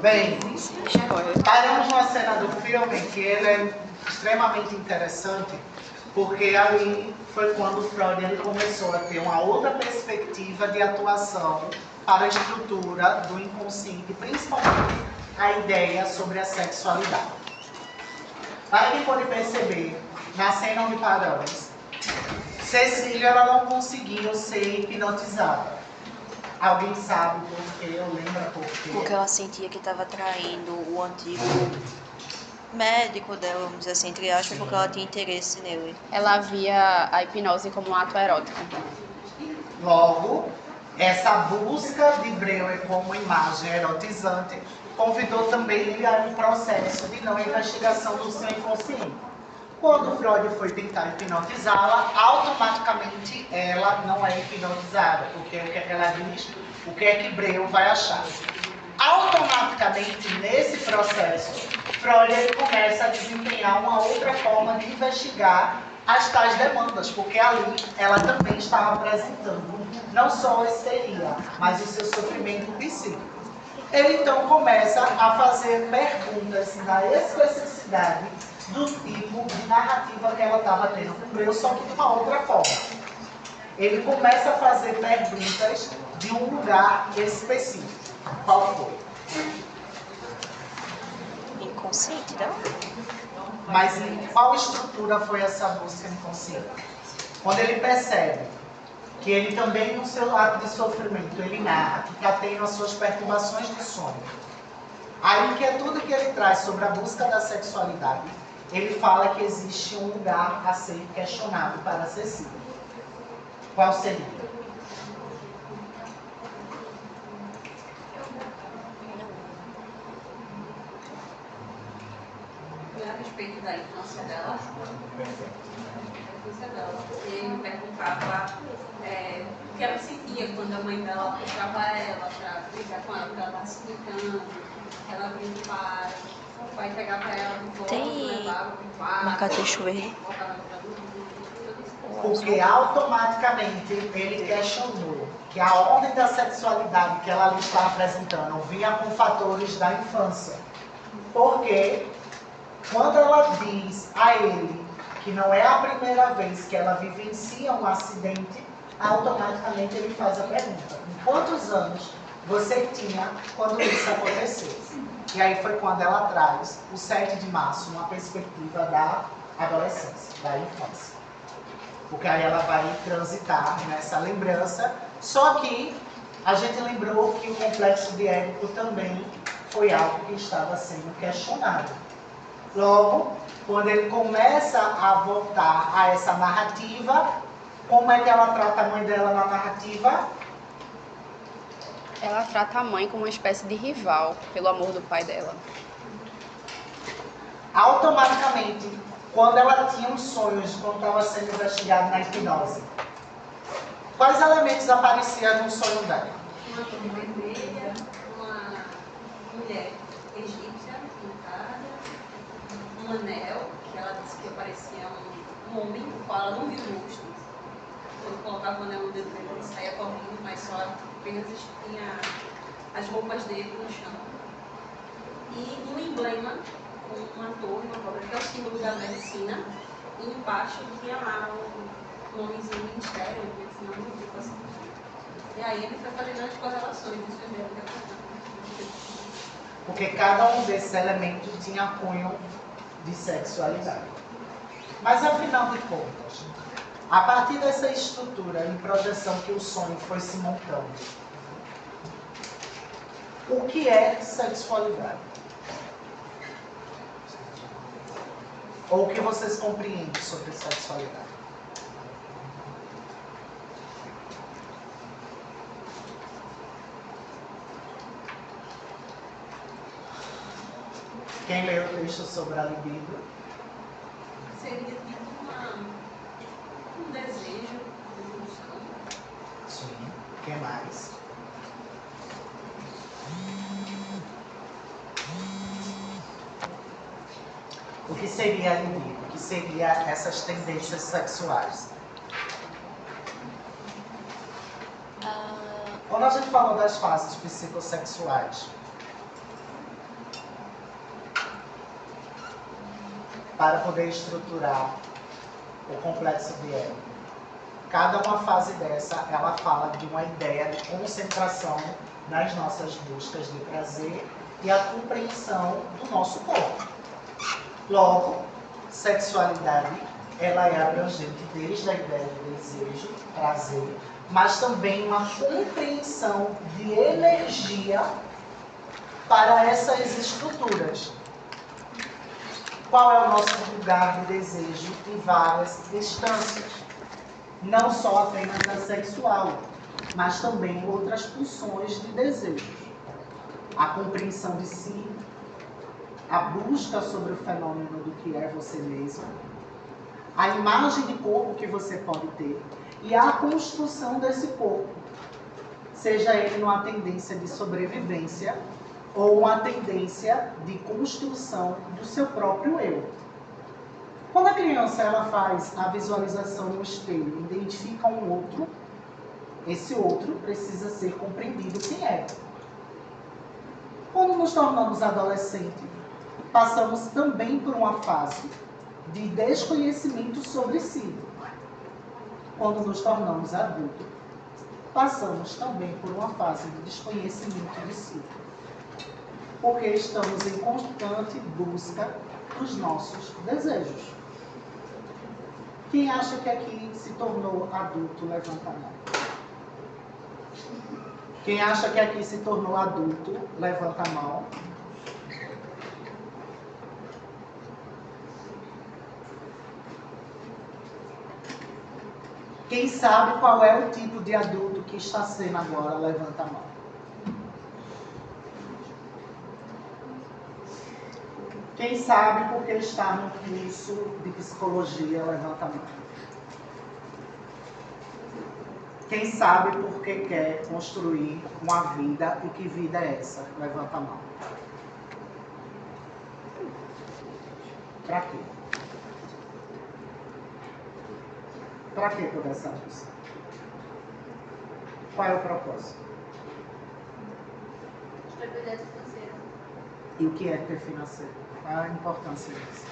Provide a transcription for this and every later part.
Bem, paramos numa cena do filme que ele é extremamente interessante, porque ali foi quando Freud ele começou a ter uma outra perspectiva de atuação para a estrutura do inconsciente, principalmente a ideia sobre a sexualidade. Para quem pode perceber, na cena onde paramos, Cecília ela não conseguiu ser hipnotizada. Alguém sabe por quê? Ou lembra por quê? Porque ela sentia que estava traindo o antigo médico dela, vamos dizer assim, entre aspas, porque ela tinha interesse nele. Ela via a hipnose como um ato erótico. Logo, essa busca de Breuer como imagem erotizante convidou também ele a um processo de não investigação do seu inconsciente. Quando Freud foi tentar hipnotizá-la, automaticamente ela não é hipnotizada, porque o que é que ela diz? O que é que Breuer vai achar? Automaticamente, nesse processo, Freud ele começa a desempenhar uma outra forma de investigar as tais demandas, porque ali ela também estava apresentando não só a histeria, mas o seu sofrimento psíquico. Ele então começa a fazer perguntas da especificidade do tipo de narrativa que ela estava tendo com Breuer, só que de uma outra forma. Ele começa a fazer perguntas de um lugar específico. Qual foi? Inconsciente, não? Mas em qual estrutura foi essa busca inconsciente? Quando ele percebe que ele também, no seu ato de sofrimento, ele narra que está tendo as suas perturbações de sono. A inquietude que ele traz sobre a busca da sexualidade, ele fala que existe um lugar a ser questionado para Cecília. Qual seria? A respeito da infância dela, porque ele me perguntava o que ela sentia quando a mãe dela puxava ela para brincar com ela, porque ela estava se brincando, ela brincava, o pai pegava ela do colo, levava para o quarto, marca-texto verde. botava ela para dormir, Porque automaticamente ele questionou que a ordem da sexualidade que ela ali está apresentando vinha com fatores da infância. Porque quando ela diz a ele que não é a primeira vez que ela vivencia um acidente, automaticamente ele faz a pergunta: em quantos anos você tinha quando isso aconteceu? E aí foi quando ela traz o 7 de março, uma perspectiva da adolescência, da infância. Porque aí ela vai transitar nessa lembrança, só que a gente lembrou que o complexo de Édipo também foi algo que estava sendo questionado. Logo, quando ele começa a voltar a essa narrativa, como é que ela trata a mãe dela na narrativa? Ela trata a mãe como uma espécie de rival, pelo amor do pai dela. Automaticamente, quando ela tinha os sonhos, quando estava sendo investigada na hipnose, quais elementos apareciam no sonho dela? uma torre vermelha, uma mulher egípcia pintada, um anel, que ela disse que parecia um homem, com qual ela não viu o rosto. Quando colocava o anel no dedo dele, ele saía correndo, mas só apenas tinha as roupas dele no chão. E um emblema com uma torre, uma cobra, que é o símbolo da medicina, e embaixo tinha lá um nomezinho do ministério, medicina, um tipo assim. E aí ele foi fazendo as correlações dos primeiros que Porque cada um desses elementos tinha cunho de sexualidade. Mas afinal de contas, a partir dessa estrutura em projeção que o sonho foi se montando, o que é sexualidade? Ou o que vocês compreendem sobre sexualidade? Quem leu o texto sobre a libido? seria tipo um desejo, uma ilusão. Sim. O que mais? O que seria a libido? O que seria essas tendências sexuais? Quando a gente falou das fases psicossexuais, para poder estruturar o complexo de Édipo. Cada uma fase dessa, ela fala de uma ideia de concentração nas nossas buscas de prazer e a compreensão do nosso corpo. Logo, sexualidade, ela é abrangente desde a ideia de desejo, prazer, mas também uma compreensão de energia para essas estruturas. Qual é o nosso lugar de desejo em várias instâncias? Não só apenas a sexual, mas também outras funções de desejos. A compreensão de si, a busca sobre o fenômeno do que é você mesmo, a imagem de corpo que você pode ter e a construção desse corpo, seja ele numa tendência de sobrevivência ou uma tendência de construção do seu próprio eu. Quando a criança ela faz a visualização no espelho, identifica um outro, esse outro precisa ser compreendido quem é. Quando nos tornamos adolescentes, passamos também por uma fase de desconhecimento sobre si. Quando nos tornamos adultos, passamos também por uma fase de desconhecimento de si. Porque estamos em constante busca dos nossos desejos. Quem acha que aqui se tornou adulto, levanta a mão. Quem acha que aqui se tornou adulto, levanta a mão. Quem sabe qual é o tipo de adulto que está sendo agora, levanta a mão. Quem sabe porque está no curso de psicologia, levanta a mão. Quem sabe porque quer construir uma vida e que vida é essa? Levanta a mão. Para quê? Para que toda essa busca? Qual é o propósito? Estabilidade financeira. E o que é ter financeiro? Qual a importância disso?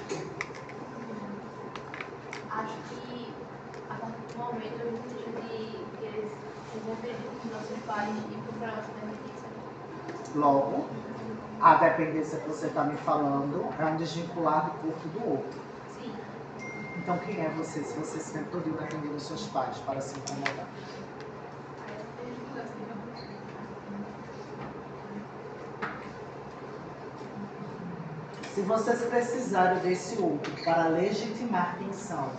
Acho que a partir do momento eu preciso de querer se envolver com os nossos pais e procurar nossa dependência. Logo, a dependência que você está me falando é um desvincular do corpo do outro. Sim. Então, quem é você se você se tempo todo depender dos seus pais para se incomodar? Se vocês precisarem desse outro para legitimar quem são,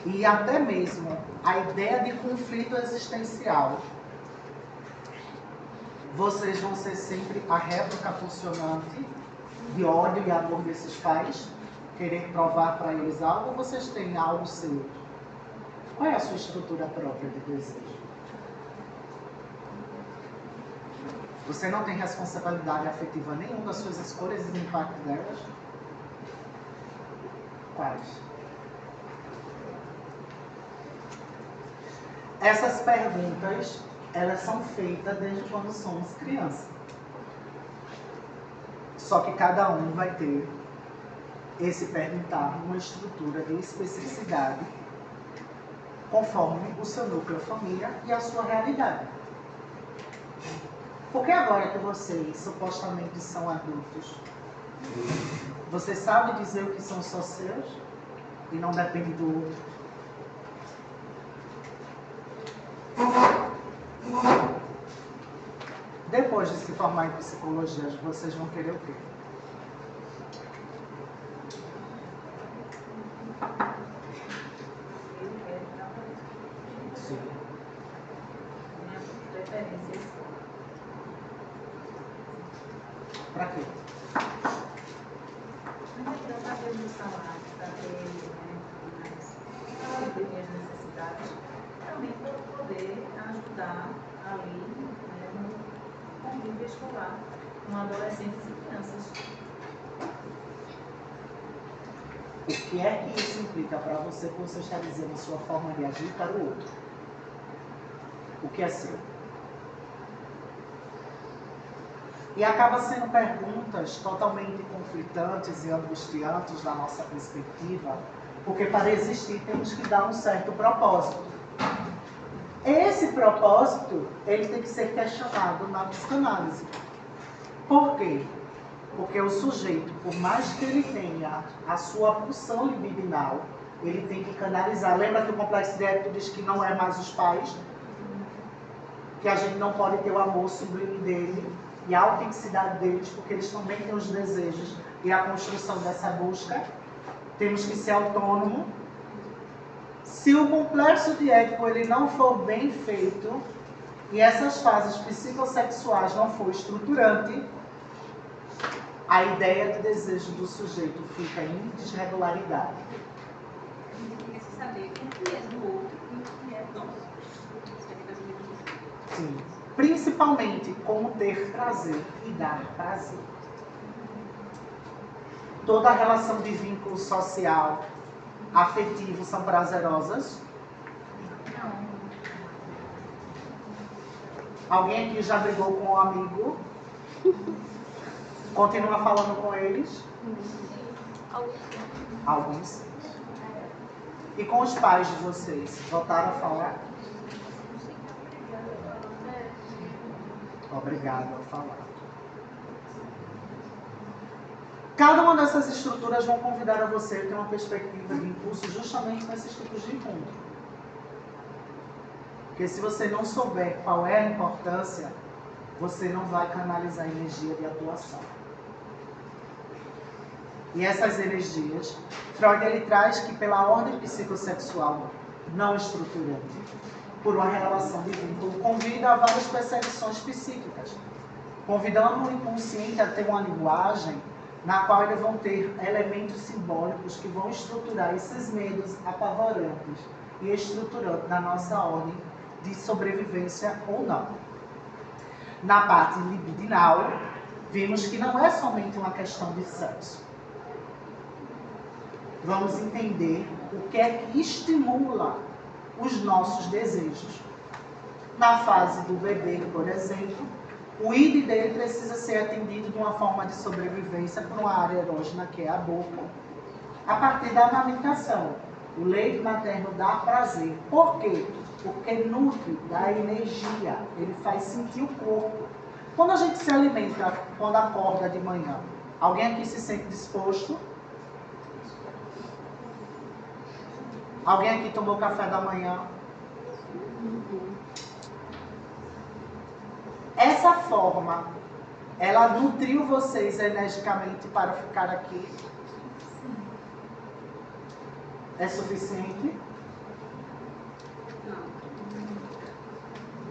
e até mesmo a ideia de conflito existencial, vocês vão ser sempre a réplica funcionante de ódio e amor desses pais, querer provar para eles algo, ou vocês têm algo seu? Qual é a sua estrutura própria de desejo? Você não tem responsabilidade afetiva nenhuma das suas escolhas e do impacto delas? Quais? Essas perguntas, elas são feitas desde quando somos crianças. Só que cada um vai ter esse perguntar numa estrutura de especificidade conforme o seu núcleo família e a sua realidade. Porque agora que vocês supostamente são adultos, vocês sabem dizer o que são só seus e não depende do outro? Depois de se formar em psicologia, vocês vão querer o quê? Sim. Para quê? Para ter um salário, para ter mais minhas necessidades, também para poder ajudar ali no convívio escolar, com adolescentes e crianças. O que é que isso implica para você que você está dizendo a sua forma de agir para o outro? O que é seu? E acaba sendo perguntas totalmente conflitantes e angustiantes da nossa perspectiva, porque para existir temos que dar um certo propósito. Esse propósito, ele tem que ser questionado na psicanálise. Por quê? Porque o sujeito, por mais que ele tenha a sua pulsão libidinal, ele tem que canalizar. Lembra que o complexo de Édipo diz que não é mais os pais? Que a gente não pode ter o amor sublime dele e a autenticidade deles, porque eles também têm os desejos e a construção dessa busca. Temos que ser autônomo. Se o complexo de Édipo ele não for bem feito e essas fases psicossexuais não for estruturante, a ideia de desejo do sujeito fica em desregularidade. Tem que saber o que é do outro e o que é nosso. Sim. Principalmente como ter prazer e dar prazer. Toda relação de vínculo social, afetivo são prazerosas? Alguém aqui já brigou com um amigo? Continua falando com eles? Alguns. E com os pais de vocês? Voltaram a falar? Obrigado a falar. Cada uma dessas estruturas vão convidar a você a ter uma perspectiva de impulso justamente nesses tipos de encontro. Porque se você não souber qual é a importância, você não vai canalizar a energia de atuação. E essas energias, Freud ele traz que pela ordem psicossexual não estruturante, por uma relação de vínculo, convida a várias percepções psíquicas, convidando o inconsciente a ter uma linguagem na qual eles vão ter elementos simbólicos que vão estruturar esses medos apavorantes e estruturantes na nossa ordem de sobrevivência ou não. Na parte libidinal, vimos que não é somente uma questão de sexo. Vamos entender o que é que estimula os nossos desejos. Na fase do bebê, por exemplo, o id dele precisa ser atendido de uma forma de sobrevivência por uma área erógena, que é a boca, a partir da amamentação. O leite materno dá prazer. Por quê? Porque nutre, dá energia, ele faz sentir o corpo. Quando a gente se alimenta, quando acorda de manhã, alguém aqui se sente disposto? Alguém aqui tomou café da manhã? Essa forma, ela nutriu vocês energicamente para ficar aqui? É suficiente?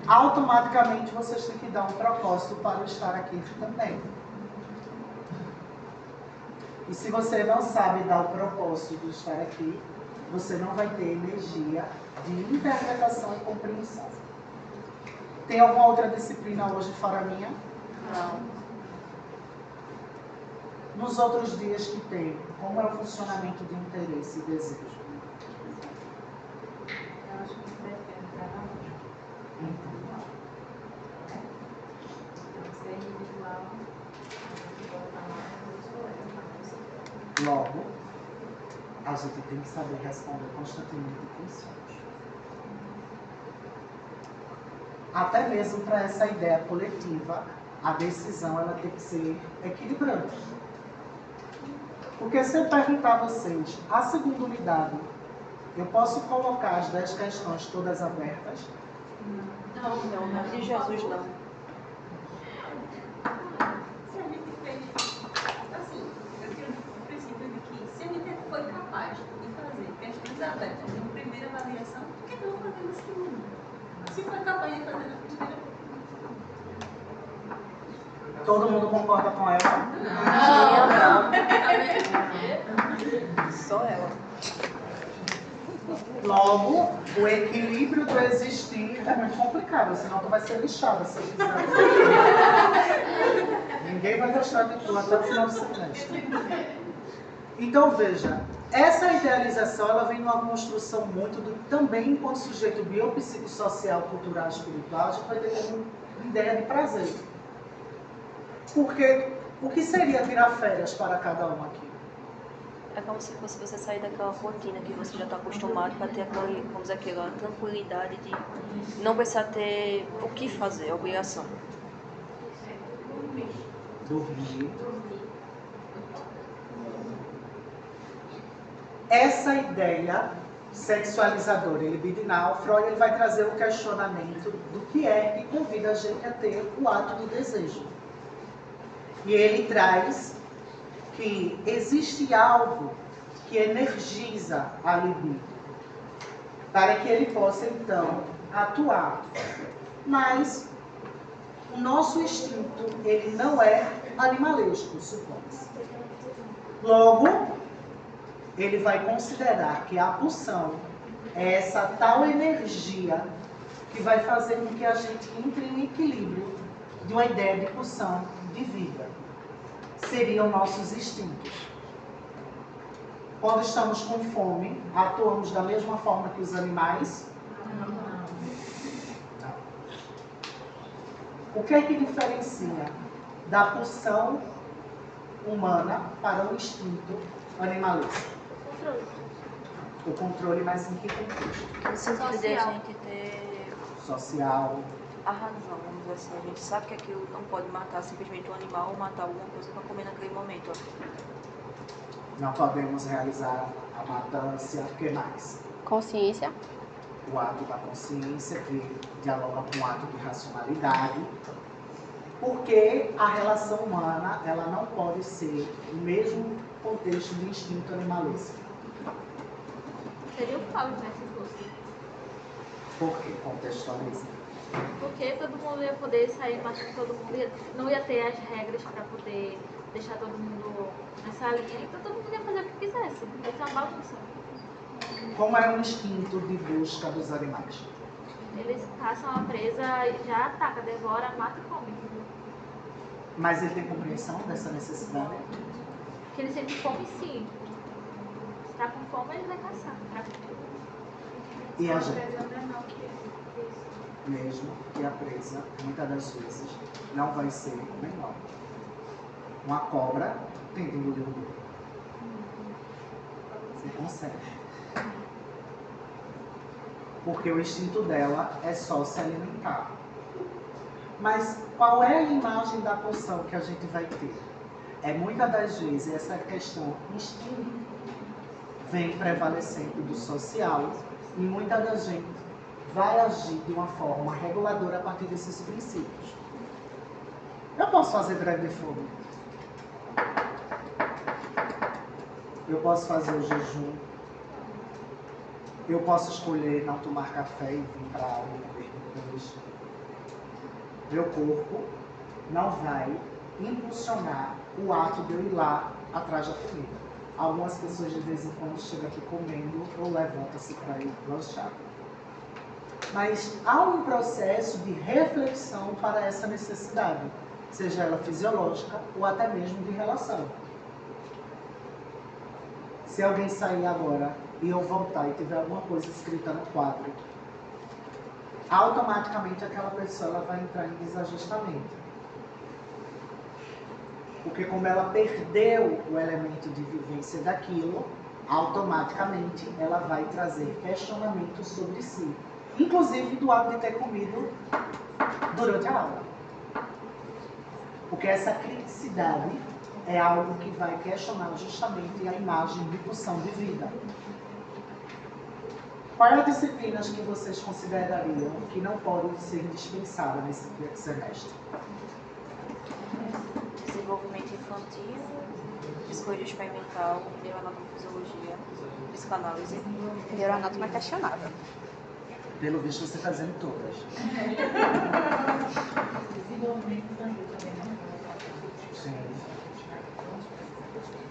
Automaticamente vocês têm que dar um propósito para estar aqui também. E se você não sabe dar o propósito de estar aqui, você não vai ter energia de interpretação e compreensão. Tem alguma outra disciplina hoje fora a minha? Não. Nos outros dias que tem, como é o funcionamento de interesse e desejo? Eu acho que depende da lógica. Então, se é individual, a gente bota lá, Logo, a gente tem que saber responder constantemente quem somos. Até mesmo para essa ideia coletiva, a decisão ela tem que ser equilibrante. Porque se eu perguntar a vocês, a segunda unidade, eu posso colocar as 10 questões todas abertas? Não, não, não de Jesus não. Se a gente fez, assim, eu tenho o princípio de que se a gente foi capaz de fazer questões abertas na primeira avaliação, por que não fazer na segunda? Se foi capaz de fazer na primeira. Todo mundo concorda com ela? Só ela. Logo, o equilíbrio do existir é muito complicado, senão tu vai ser lixada se quiser. Ninguém vai gostar de tu até o final do semestre. Então veja, essa idealização ela vem numa construção muito também enquanto sujeito biopsicossocial, cultural, espiritual, a gente vai ter como ideia de prazer. Porque o que seria tirar férias para cada um aqui? É como se fosse você sair daquela rotina que você já está acostumado para ter aquela, vamos dizer, aquela tranquilidade de não precisar ter o que fazer, a obrigação. Dormir. Essa ideia sexualizadora e libidinal, Freud ele vai trazer o questionamento do que é que convida a gente a ter o ato do desejo. E ele traz que existe algo que energiza a libido, para que ele possa, então, atuar. Mas o nosso instinto, ele não é animalesco, supõe-se. Logo, ele vai considerar que a pulsão é essa tal energia que vai fazer com que a gente entre em equilíbrio de uma ideia de pulsão de vida. Seriam nossos instintos. Quando estamos com fome, atuamos da mesma forma que os animais? Não. O que é que diferencia da pulsão humana para o instinto animalesco? O controle, mas em que contexto? No sentido de a gente ter Social. a razão, vamos dizer assim. A gente sabe que aquilo não pode matar simplesmente um animal ou matar alguma coisa para comer naquele momento. Não podemos realizar a matança. O que mais? Consciência. O ato da consciência, que dialoga com o ato de racionalidade. Porque a relação humana, ela não pode ser o mesmo contexto de instinto animalesco. Seria o caos, né, se fosse. Por que contextualiza? Porque todo mundo ia poder sair, mas todo mundo não ia ter as regras para poder deixar todo mundo nessa linha. Então todo mundo ia fazer o que quisesse. Ia ser uma bagunça. Como é o instinto de busca dos animais? Eles caçam a presa e já ataca, devora, mata e come. Mas ele tem compreensão dessa necessidade? Porque ele sente fome, sim. Se tá com fome, ele vai caçar. E a gente? Mesmo que a presa, muitas das vezes, não vai ser menor. Uma cobra tenta engolir o burro. Você consegue. Porque o instinto dela é só se alimentar. Mas qual é a imagem da pulsão que a gente vai ter? É muitas das vezes essa questão instinto vem prevalecendo do social e muita da gente vai agir de uma forma reguladora a partir desses princípios. Eu posso fazer greve de fome. Eu posso fazer o jejum. Eu posso escolher não tomar café e vir para a aula e comer depois. Meu corpo não vai impulsionar o ato de eu ir lá atrás da comida. Algumas pessoas de vez em quando chegam aqui comendo ou levantam-se para ir lanchar. Mas há um processo de reflexão para essa necessidade, seja ela fisiológica ou até mesmo de relação. Se alguém sair agora e eu voltar e tiver alguma coisa escrita no quadro, automaticamente aquela pessoa ela vai entrar em desajustamento. Porque como ela perdeu o elemento de vivência daquilo, automaticamente ela vai trazer questionamentos sobre si. Inclusive do ato de ter comido durante a aula. Porque essa criticidade é algo que vai questionar justamente a imagem de pulsão de vida. Quais as disciplinas que vocês considerariam que não podem ser dispensadas nesse semestre? Desenvolvimento infantil, psicologia experimental, neuroanatofisiologia, psicanálise. Neuroanátoma questionável. Pelo visto você está dizendo todas. Desenvolvimento infantil também não. Sim.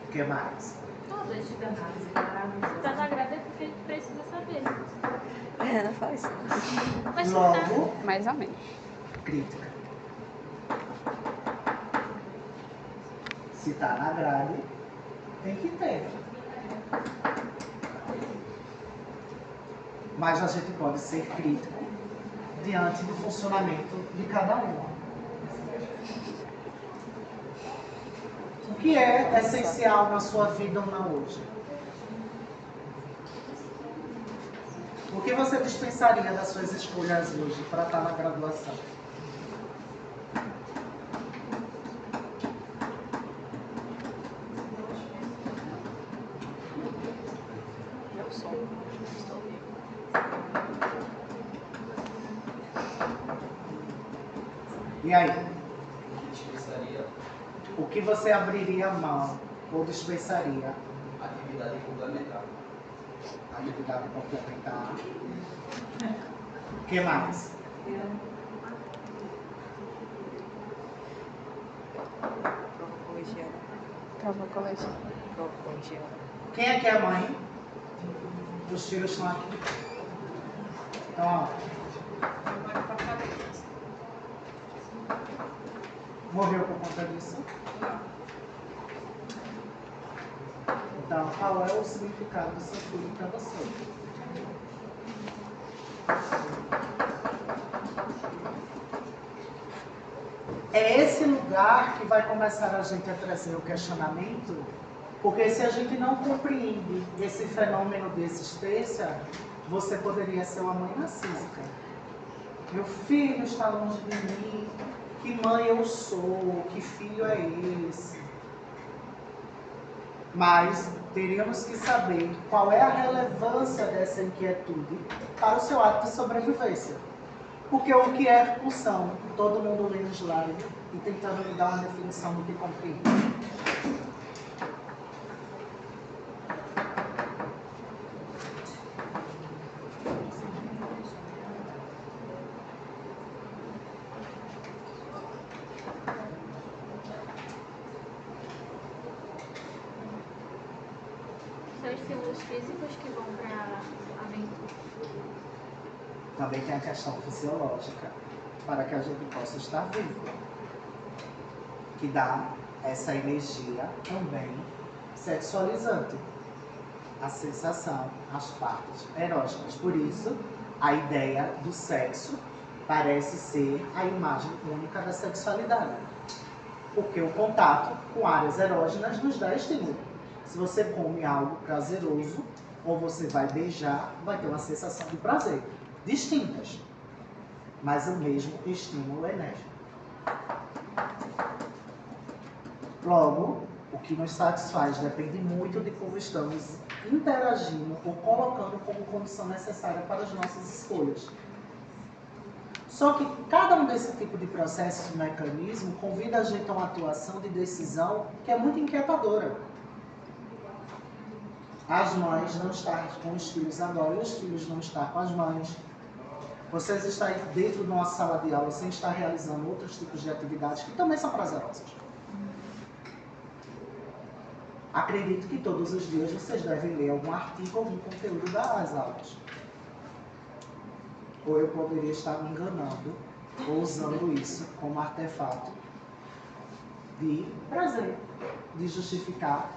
O que mais? Todas. Psicanálise, maravilhosa. Tá na grade porque a gente precisa saber. Não faz. Mas Logo, Mais ou menos. crítica. Se está na grade, tem que ter. Mas a gente pode ser crítico diante do funcionamento de cada uma. que é essencial na sua vida ou não hoje? O que você dispensaria das suas escolhas hoje para estar na graduação? Meu som. Estou vivo. E aí? Dispensaria O que você abriria mão ou dispensaria? atividade complementar. Atividade complementar. O que mais? Prova colegial. Prova colegial. Prova colegial. Quem é que é a mãe? Os filhos estão aqui. Então, ó. Morreu por conta disso? Então, qual é o significado do seu filho para você? É esse lugar que vai começar a gente a trazer o questionamento, porque se a gente não compreende esse fenômeno de existência, você poderia ser uma mãe narcísica. Meu filho está longe de mim, que mãe eu sou, que filho é esse? Mas teríamos que saber qual é a relevância dessa inquietude para o seu ato de sobrevivência. Porque o que é repulsão? Todo mundo lê no slide e tentando me dar uma definição do que compreende. São estímulos físicos que vão para a mente. Também tem a questão fisiológica, para que a gente possa estar vivo, que dá essa energia também sexualizante, a sensação, as partes eróticas. Por isso, a ideia do sexo parece ser a imagem única da sexualidade, porque o contato com áreas erógenas nos dá estímulo. Se você come algo prazeroso, ou você vai beijar, vai ter uma sensação de prazer. Distintas, mas o mesmo estímulo enérgico. Logo, o que nos satisfaz depende muito de como estamos interagindo ou colocando como condição necessária para as nossas escolhas. Só que cada um desse tipo de processo e mecanismo convida a gente a uma atuação de decisão que é muito inquietadora. As mães não estar com os filhos agora e os filhos não estar com as mães. Vocês estão dentro de uma sala de aula sem estar realizando outros tipos de atividades que também são prazerosas. Acredito que todos os dias vocês devem ler algum artigo, algum conteúdo das aulas. Ou eu poderia estar me enganando, ou usando isso como artefato de prazer, de justificar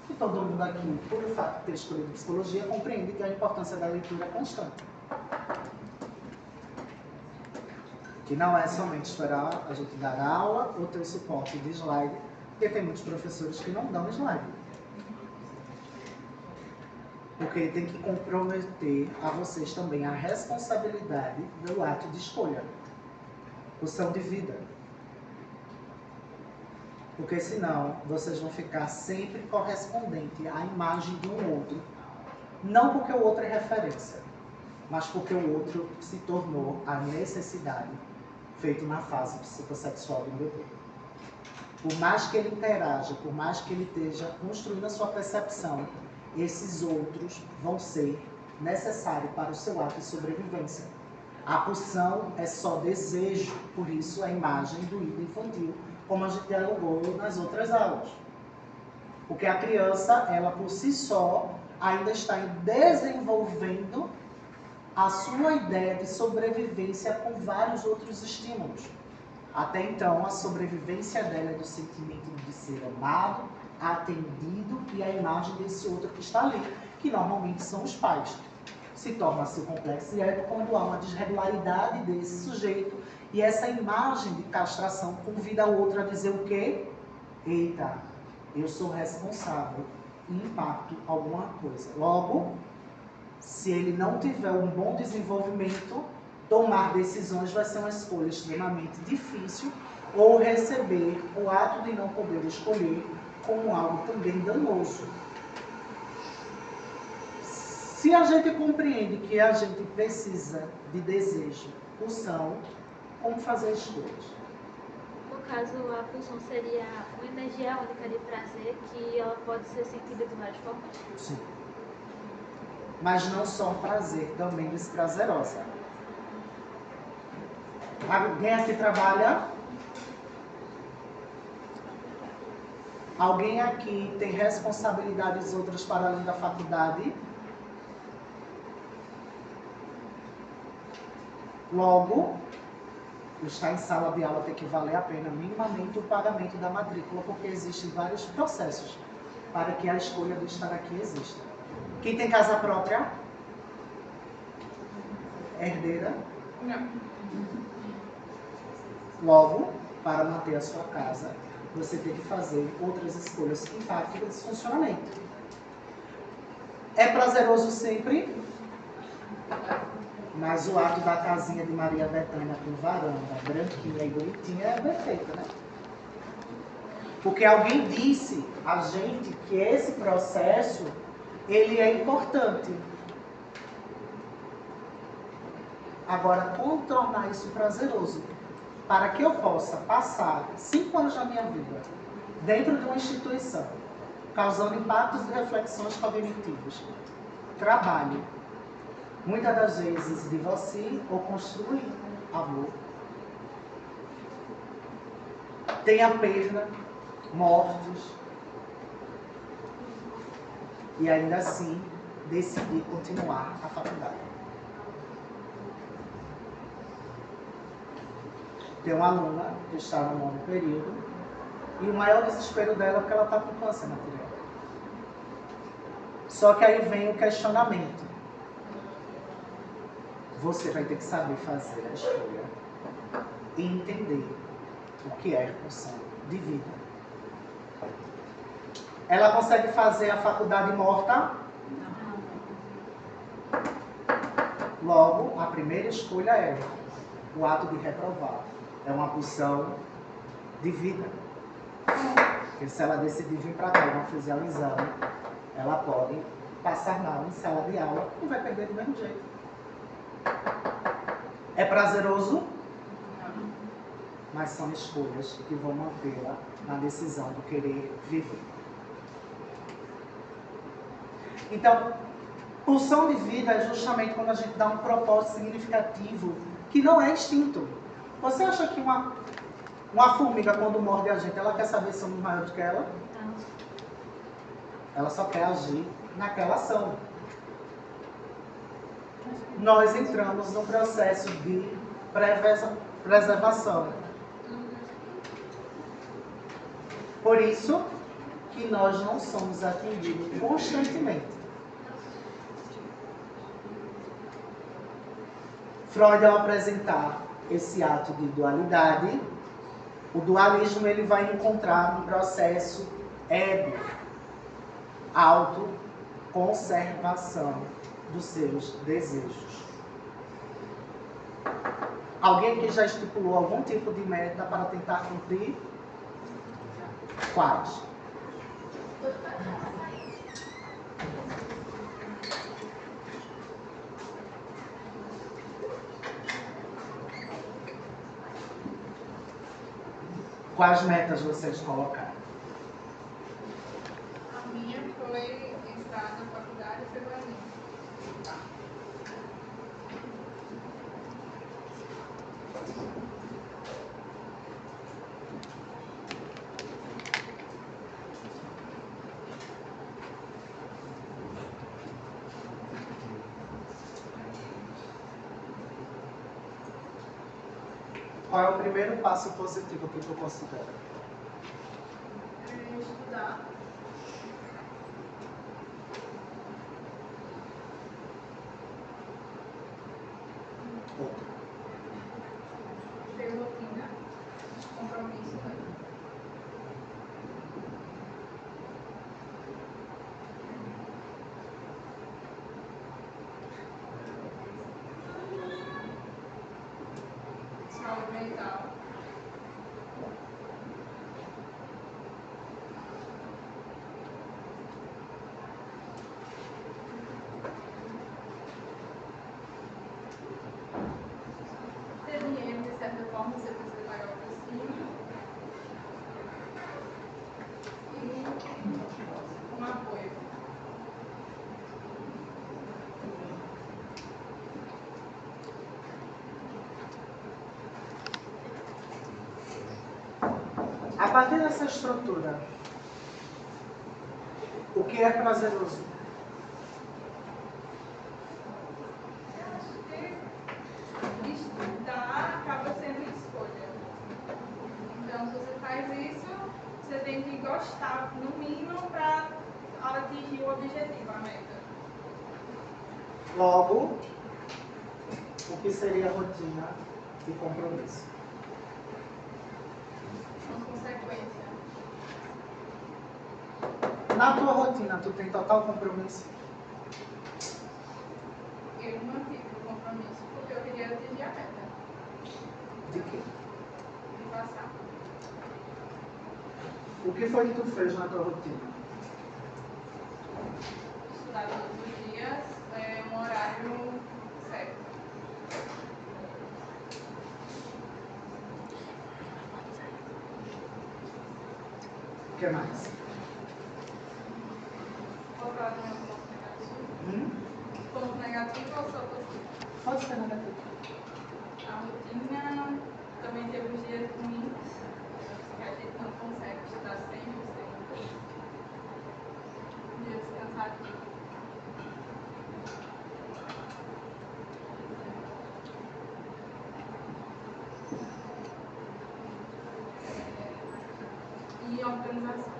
que todo mundo aqui, por o fato de ter escolhido psicologia, compreende que a importância da leitura é constante. Que não é somente esperar a gente dar aula ou ter o suporte de slide, porque tem muitos professores que não dão slide. Porque tem que comprometer a vocês também a responsabilidade do ato de escolha, opção de vida. Porque senão vocês vão ficar sempre correspondente à imagem de um outro. Não porque o outro é referência, mas porque o outro se tornou a necessidade feito na fase psicossexual do bebê. Por mais que ele interaja, por mais que ele esteja construindo a sua percepção, esses outros vão ser necessários para o seu ato de sobrevivência. A pulsão é só desejo, por isso a imagem do ídolo infantil, como a gente dialogou nas outras aulas. Porque a criança, ela por si só, ainda está desenvolvendo a sua ideia de sobrevivência com vários outros estímulos. Até então, a sobrevivência dela é do sentimento de ser amado, atendido e a imagem desse outro que está ali, que normalmente são os pais. Se torna-se complexo e é quando há uma desregularidade desse sujeito e essa imagem de castração convida o outro a dizer o quê? Eita, Eu sou responsável e impacto alguma coisa. Logo, se ele não tiver um bom desenvolvimento, tomar decisões vai ser uma escolha extremamente difícil, ou receber o ato de não poder escolher como algo também danoso. Se a gente compreende que a gente precisa de desejo, pulsão, como fazer escolhas? No caso, a pulsão seria uma energia única de prazer que ela pode ser sentida de várias formas? Sim. Mas não só prazer, também desprazerosa. Alguém aqui trabalha? Alguém aqui tem responsabilidades outras para além da faculdade? Logo, estar em sala de aula tem que valer a pena minimamente o pagamento da matrícula, porque existem vários processos para que a escolha de estar aqui exista. Quem tem casa própria? Herdeira? Não. Logo, para manter a sua casa, você tem que fazer outras escolhas que impactam esse funcionamento. É prazeroso sempre? Mas o ato da casinha de Maria Bethânia com varanda, branquinha e bonitinha, é perfeito, né? Porque alguém disse a gente que esse processo, ele é importante. Agora, como tornar isso prazeroso? Para que eu possa passar 5 anos da minha vida dentro de uma instituição, causando impactos e reflexões cognitivas, trabalho, muitas das vezes divorcie ou construir amor, tenha perda, mortos, e ainda assim decidir continuar a faculdade. Tem uma aluna que está no 9º período e o maior desespero dela é porque ela está com câncer na tireoide. Só que aí vem o questionamento. Você vai ter que saber fazer a escolha e entender o que é repulsão de vida. Ela consegue fazer a faculdade morta? Logo, a primeira escolha é o ato de reprovar. É uma pulsão de vida. Porque se ela decidir vir para cá e não fizer o exame, ela pode passar mal em sala de aula e vai perder do mesmo jeito. É prazeroso? Mas são escolhas que vão mantê-la na decisão de querer viver. Então, pulsão de vida é justamente quando a gente dá um propósito significativo que não é instinto. Você acha que uma formiga, quando morde a gente, ela quer saber se somos maior do que ela? Não. Ela só quer agir naquela ação. Nós entramos no processo de preservação. Por isso que nós não somos atendidos constantemente. Freud, ao apresentar esse ato de dualidade, o dualismo ele vai encontrar um processo ego, autoconservação dos seus desejos. Alguém que já estipulou algum tipo de meta para tentar cumprir? Quais? Quais metas vocês colocaram? A minha foi entrar na faculdade e pelo Enem. Qual é o primeiro passo positivo que tu considera? Estudar. Outro. Ter rotina. Compromisso. partir dessa estrutura, o que é prazeroso? Estudar acaba sendo escolha. Então, se você faz isso, você tem que gostar, no mínimo, para atingir o objetivo, a meta. Logo, o que seria rotina e compromisso? Uma consequência. Na tua rotina, tu tem total compromisso? Eu mantive o compromisso porque eu queria atingir a meta De quê? de passar. O que foi que tu fez na tua rotina? Estudar todos os dias, um horário certo. O que mais? Vou falar do meu ponto negativo. Ponto negativo ou só positivo? Pode ser negativo. A rotina também teve os dias ruins, que a gente não consegue estudar 100%. Dias cansativos. E organização.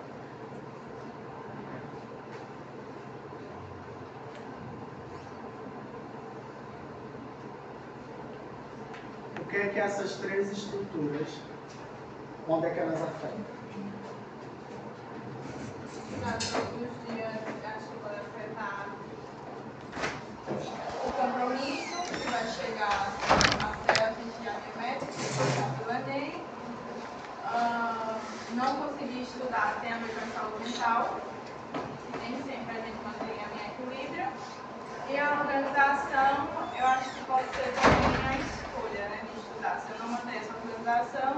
O que é que essas três estruturas, onde é que elas afetam? Estudar todos os dias, acho que vai afetar o compromisso, que vai chegar até atingir a minha meta, que é passar pelo Enem. Não conseguir estudar tem a ver com a saúde mental, e nem sempre a gente mantém a minha equilíbrio. E a organização, eu acho que pode ser também a escolha, né, de estudar. Se eu não manter essa organização,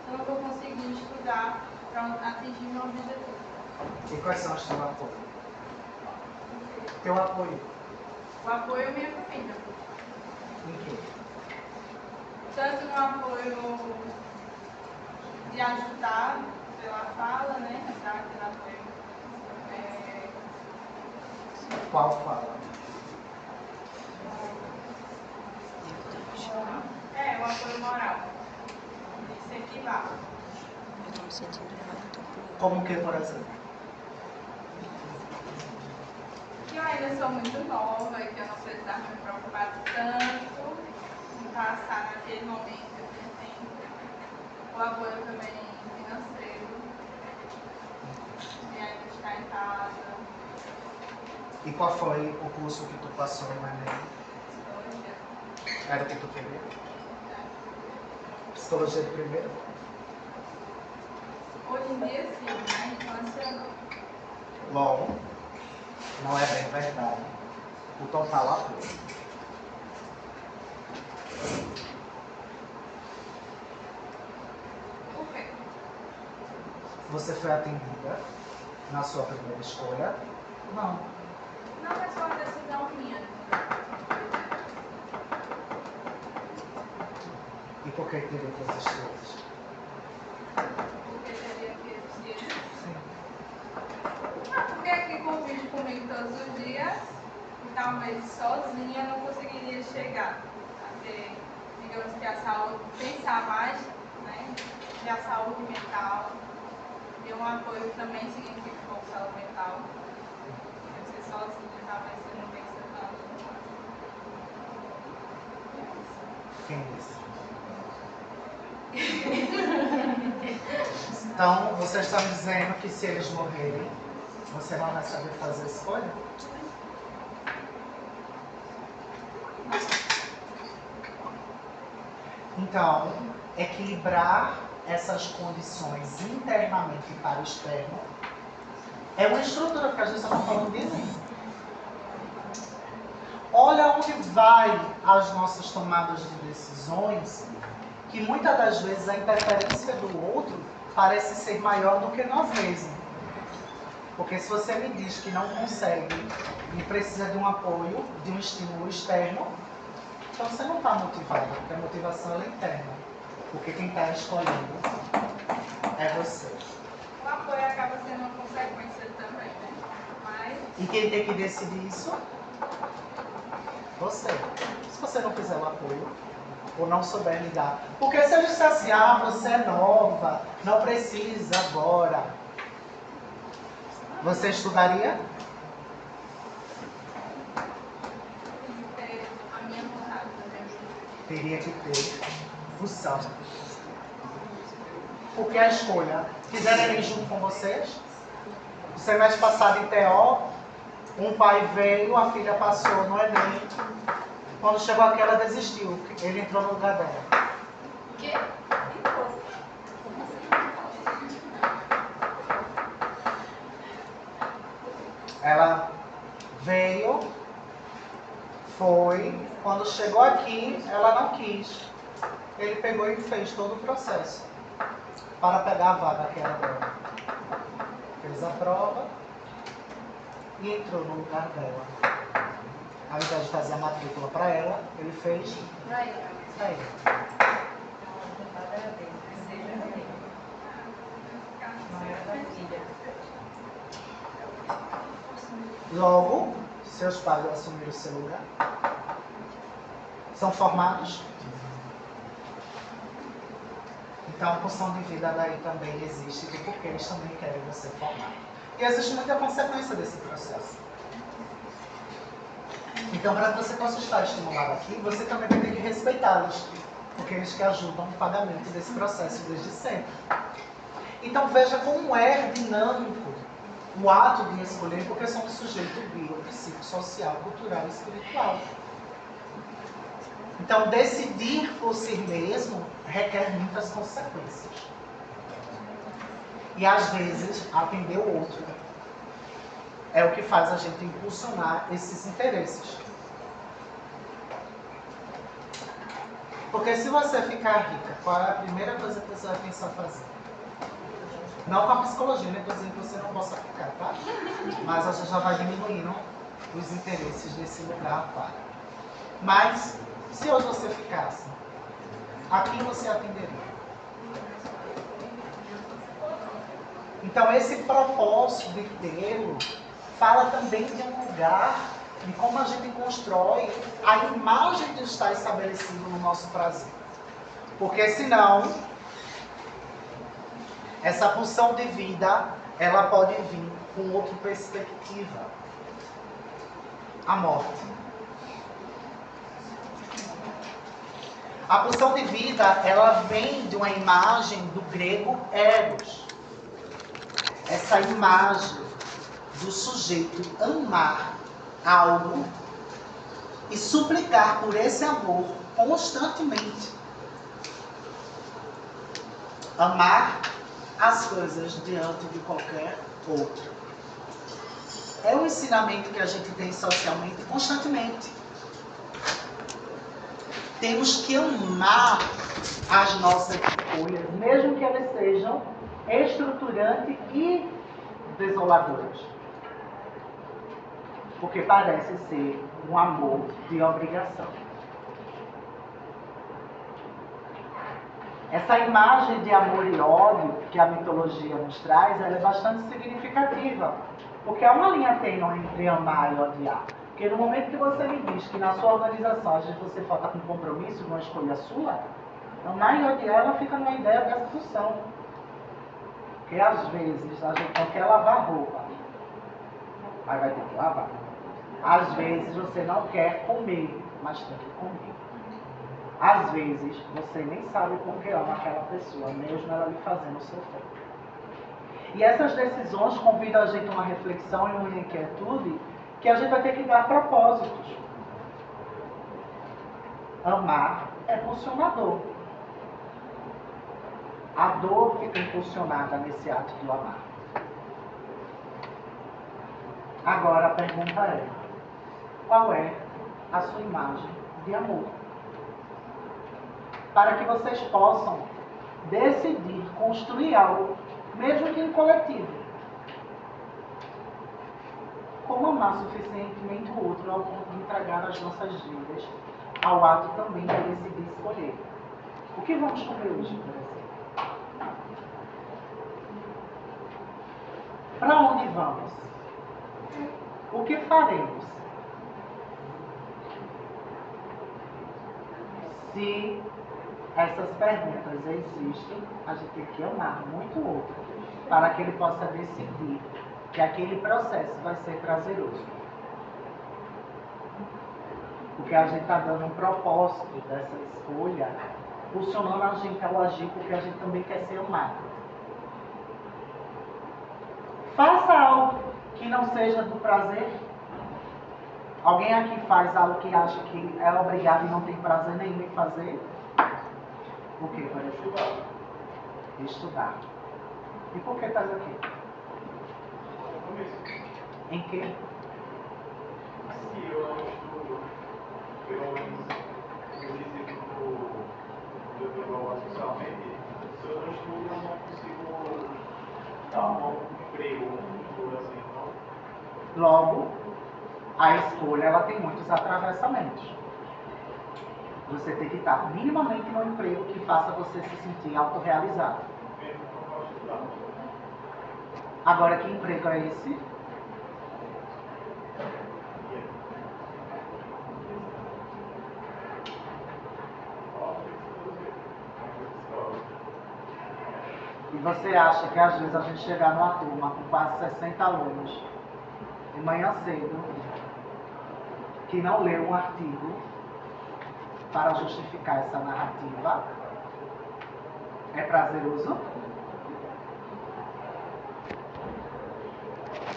eu não vou conseguir estudar para atingir meu objetivo. E quais são os teus apoios? Teu apoio? O apoio é minha família. Em quê? Tanto no apoio de ajudar pela fala, né, dar aquele apoio. Qual fala? O apoio moral. Incentivar. Eu tô me sentindo mal, tô por... Como que, por exemplo? Que eu ainda sou muito nova e que eu não precisava me preocupar tanto em passar naquele momento que tem. O apoio também financeiro, de ainda estar em casa, E qual foi o curso que tu passou no Enem? psicologia. Era o que tu queria? Psicologia de primeiro? Hoje em dia sim, na infância não. Bom, não é bem verdade. O total apoio. Por quê? Você foi atendida na sua primeira escolha? Não. Não é só uma decisão minha. E por que teria que existir hoje? Porque teria que existir. Sim. Porque aqui convive comigo todos os dias e talvez sozinha eu não conseguiria chegar a ter, digamos que a saúde, pensar mais, né, de a saúde mental. E um apoio também significa um pouco saúde mental. Você sozinha talvez você não pense tanto. Quem disse? Então, você está me dizendo que se eles morrerem, você não vai saber fazer escolha? Então, equilibrar essas condições internamente para o externo é uma estrutura que a gente está falando disso. Olha onde vai as nossas tomadas de decisões, que muitas das vezes a interferência do outro parece ser maior do que nós mesmos. Porque se você me diz que não consegue e precisa de um apoio, de um estímulo externo, então você não está motivado, porque a motivação é interna. Porque quem está escolhendo É você. O apoio acaba sendo uma consequência também, né? Mas E quem tem que decidir isso? Você. Se você não quiser o apoio, ou não souber lidar. Porque se eu disser assim, ah, você é nova, não precisa agora. Você estudaria? ter a minha vontade também. Teria que ter função. Porque a escolha, quiserem ir junto com vocês? O semestre passado em TO, um pai veio, a filha passou no Enem. Quando chegou aqui, ela desistiu. Ele entrou no lugar dela. Que? Ela veio, foi. Quando chegou aqui, ela não quis. Ele pegou e fez todo o processo para pegar a vaga que era dela. Fez a prova e entrou no lugar dela. Ao invés de fazer a matrícula para ela, ele fez para ele. Logo, seus pais assumiram o seu lugar. São formados. Então, a função de vida daí também existe, porque eles também querem você formar. E existe muita consequência desse processo. Então, para que você possa estar estimulado aqui, você também vai ter que respeitá-los, porque eles que ajudam no pagamento desse processo desde sempre. Então, veja como é dinâmico o ato de escolher, porque somos sujeitos bio, psíquico, social, cultural e espiritual. Então, decidir por si mesmo requer muitas consequências. E, às vezes, atender o outro é o que faz a gente impulsionar esses interesses. Porque se você ficar rica, qual é a primeira coisa que você vai pensar fazer? Não com a psicologia, né? Estou dizendo que você não possa ficar, tá? Mas a gente já vai diminuindo os interesses desse lugar para. Mas, se hoje você ficasse, a quem você atenderia? Então, esse propósito de tê-lo fala também de um lugar, de como a gente constrói a imagem de estar estabelecido no nosso prazer. Porque senão, essa pulsão de vida, ela pode vir com outra perspectiva. A morte. A pulsão de vida, ela vem de uma imagem do grego eros. Essa imagem do sujeito amar algo e suplicar por esse amor constantemente. Amar as coisas diante de qualquer outro. É um ensinamento que a gente tem socialmente constantemente. Temos que amar as nossas escolhas, mesmo que elas sejam estruturantes e desoladoras. Porque parece ser um amor de obrigação. Essa imagem de amor e ódio que a mitologia nos traz, ela é bastante significativa. Porque há uma linha tênue entre amar e odiar. Porque no momento que você me diz que na sua organização às vezes você falta com compromisso, numa escolha sua, amar e odiar, ela fica numa ideia dessa função. Porque às vezes a gente não quer lavar roupa, mas vai ter que lavar. Às vezes você não quer comer, mas tem que comer. Às vezes você nem sabe como que ama aquela pessoa, mesmo ela lhe fazendo sofrer. E essas decisões convidam a gente a uma reflexão e uma inquietude que a gente vai ter que dar propósitos. Amar é pulsionador. A dor fica impulsionada nesse ato do amar. Agora a pergunta é: qual é a sua imagem de amor? Para que vocês possam decidir construir algo, mesmo que em coletivo. Como amar suficientemente o outro ao ponto de entregar as nossas vidas ao ato também de decidir escolher. O que vamos comer hoje, por exemplo? Para onde vamos? O que faremos? Se essas perguntas existem, a gente tem que amar muito o outro para que ele possa decidir que aquele processo vai ser prazeroso. Porque a gente está dando um propósito dessa escolha, funcionando a gente ao agir, porque a gente também quer ser amado. Faça algo que não seja do prazer. Alguém aqui faz algo que acha que é obrigado e não tem prazer nenhum em fazer? O que, por exemplo? Estudar. E por que estás aqui? Em que? Se eu não estudo, pelo menos no quesito do desenvolver socialmente, se eu não estudo, eu não consigo dar um bom emprego, assim, não? Logo, a escolha ela tem muitos atravessamentos. Você tem que estar minimamente no emprego que faça você se sentir autorrealizado. Agora, que emprego é esse? E você acha que às vezes a gente chegar numa turma com quase 60 alunos, de manhã cedo, que não leu um artigo para justificar essa narrativa, é prazeroso?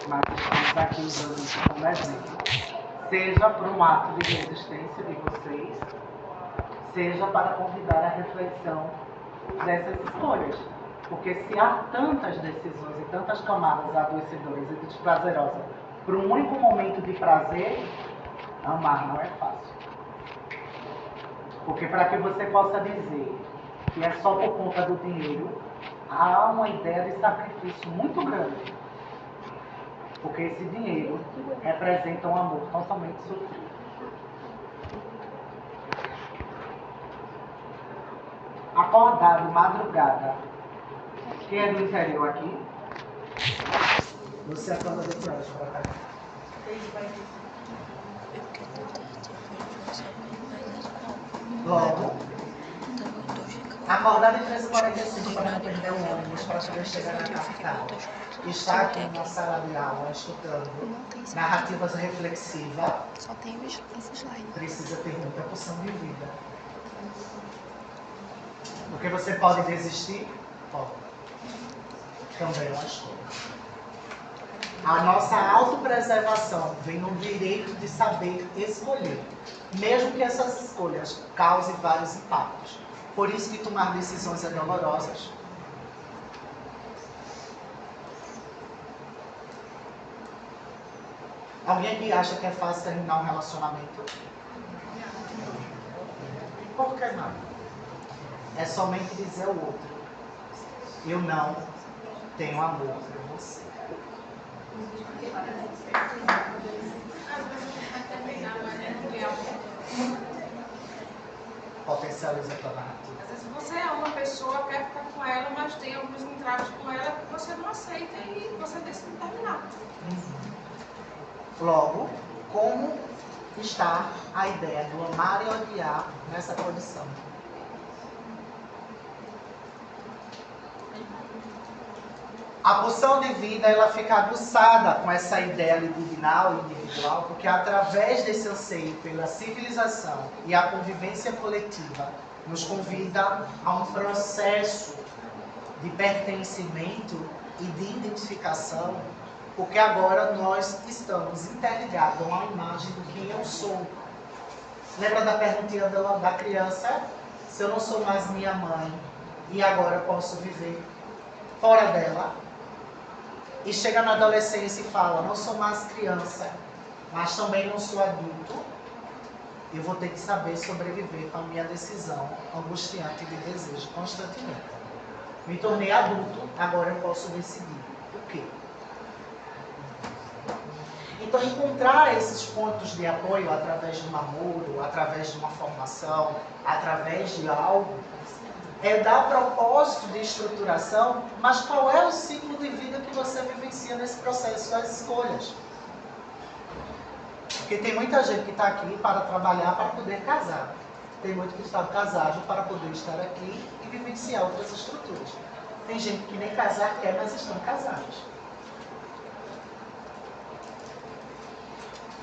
Mas estamos aqui usando isso como exemplo. Seja por um ato de resistência de vocês, seja para convidar a reflexão dessas escolhas. Porque se há tantas decisões e tantas camadas adoecedoras e desprazerosas para um único momento de prazer, amar não é fácil. Porque para que você possa dizer que é só por conta do dinheiro, há uma ideia de sacrifício muito grande. Porque esse dinheiro representa um amor totalmente sofrido. Acordar de madrugada. Quem é do interior aqui? Você acorda de que horas para cá? Logo, acordar de 3h45 para não perder o ônibus, para poder chegar na capital. Está aqui na sala de aula, estudando narrativas reflexivas, precisa ter muita porção de vida. Porque você pode desistir? Pode. Também é uma escolha. A nossa autopreservação vem no direito de saber escolher, mesmo que essas escolhas causem vários impactos. Por isso que tomar decisões é dolorosas. Alguém aqui acha que é fácil terminar um relacionamento? Por que não? É somente dizer ao outro: eu não tenho amor por você. Potencializa a tua narrativa. Às vezes você ama uma pessoa, quer ficar com ela, mas tem alguns entraves com ela que você não aceita e você decide terminar. Logo, como está a ideia do amar e odiar nessa condição? A pulsão de vida ela fica aguçada com essa ideia libidinal e individual, porque através desse anseio pela civilização e a convivência coletiva nos convida a um processo de pertencimento e de identificação, porque agora nós estamos interligados a uma imagem do que eu sou. Lembra da perguntinha da criança? Se eu não sou mais minha mãe e agora eu posso viver fora dela? E chega na adolescência e fala: não sou mais criança, mas também não sou adulto. Eu vou ter que saber sobreviver com a minha decisão angustiante de desejo constantemente. Me tornei adulto, agora eu posso decidir o quê? Então, encontrar esses pontos de apoio através de um namoro, através de uma formação, através de algo, é dar propósito de estruturação, mas qual é o ciclo de vida que você vivencia nesse processo das escolhas? Porque tem muita gente que está aqui para trabalhar para poder casar. Tem muito que está casado para poder estar aqui e vivenciar outras estruturas. Tem gente que nem casar quer, mas estão casados.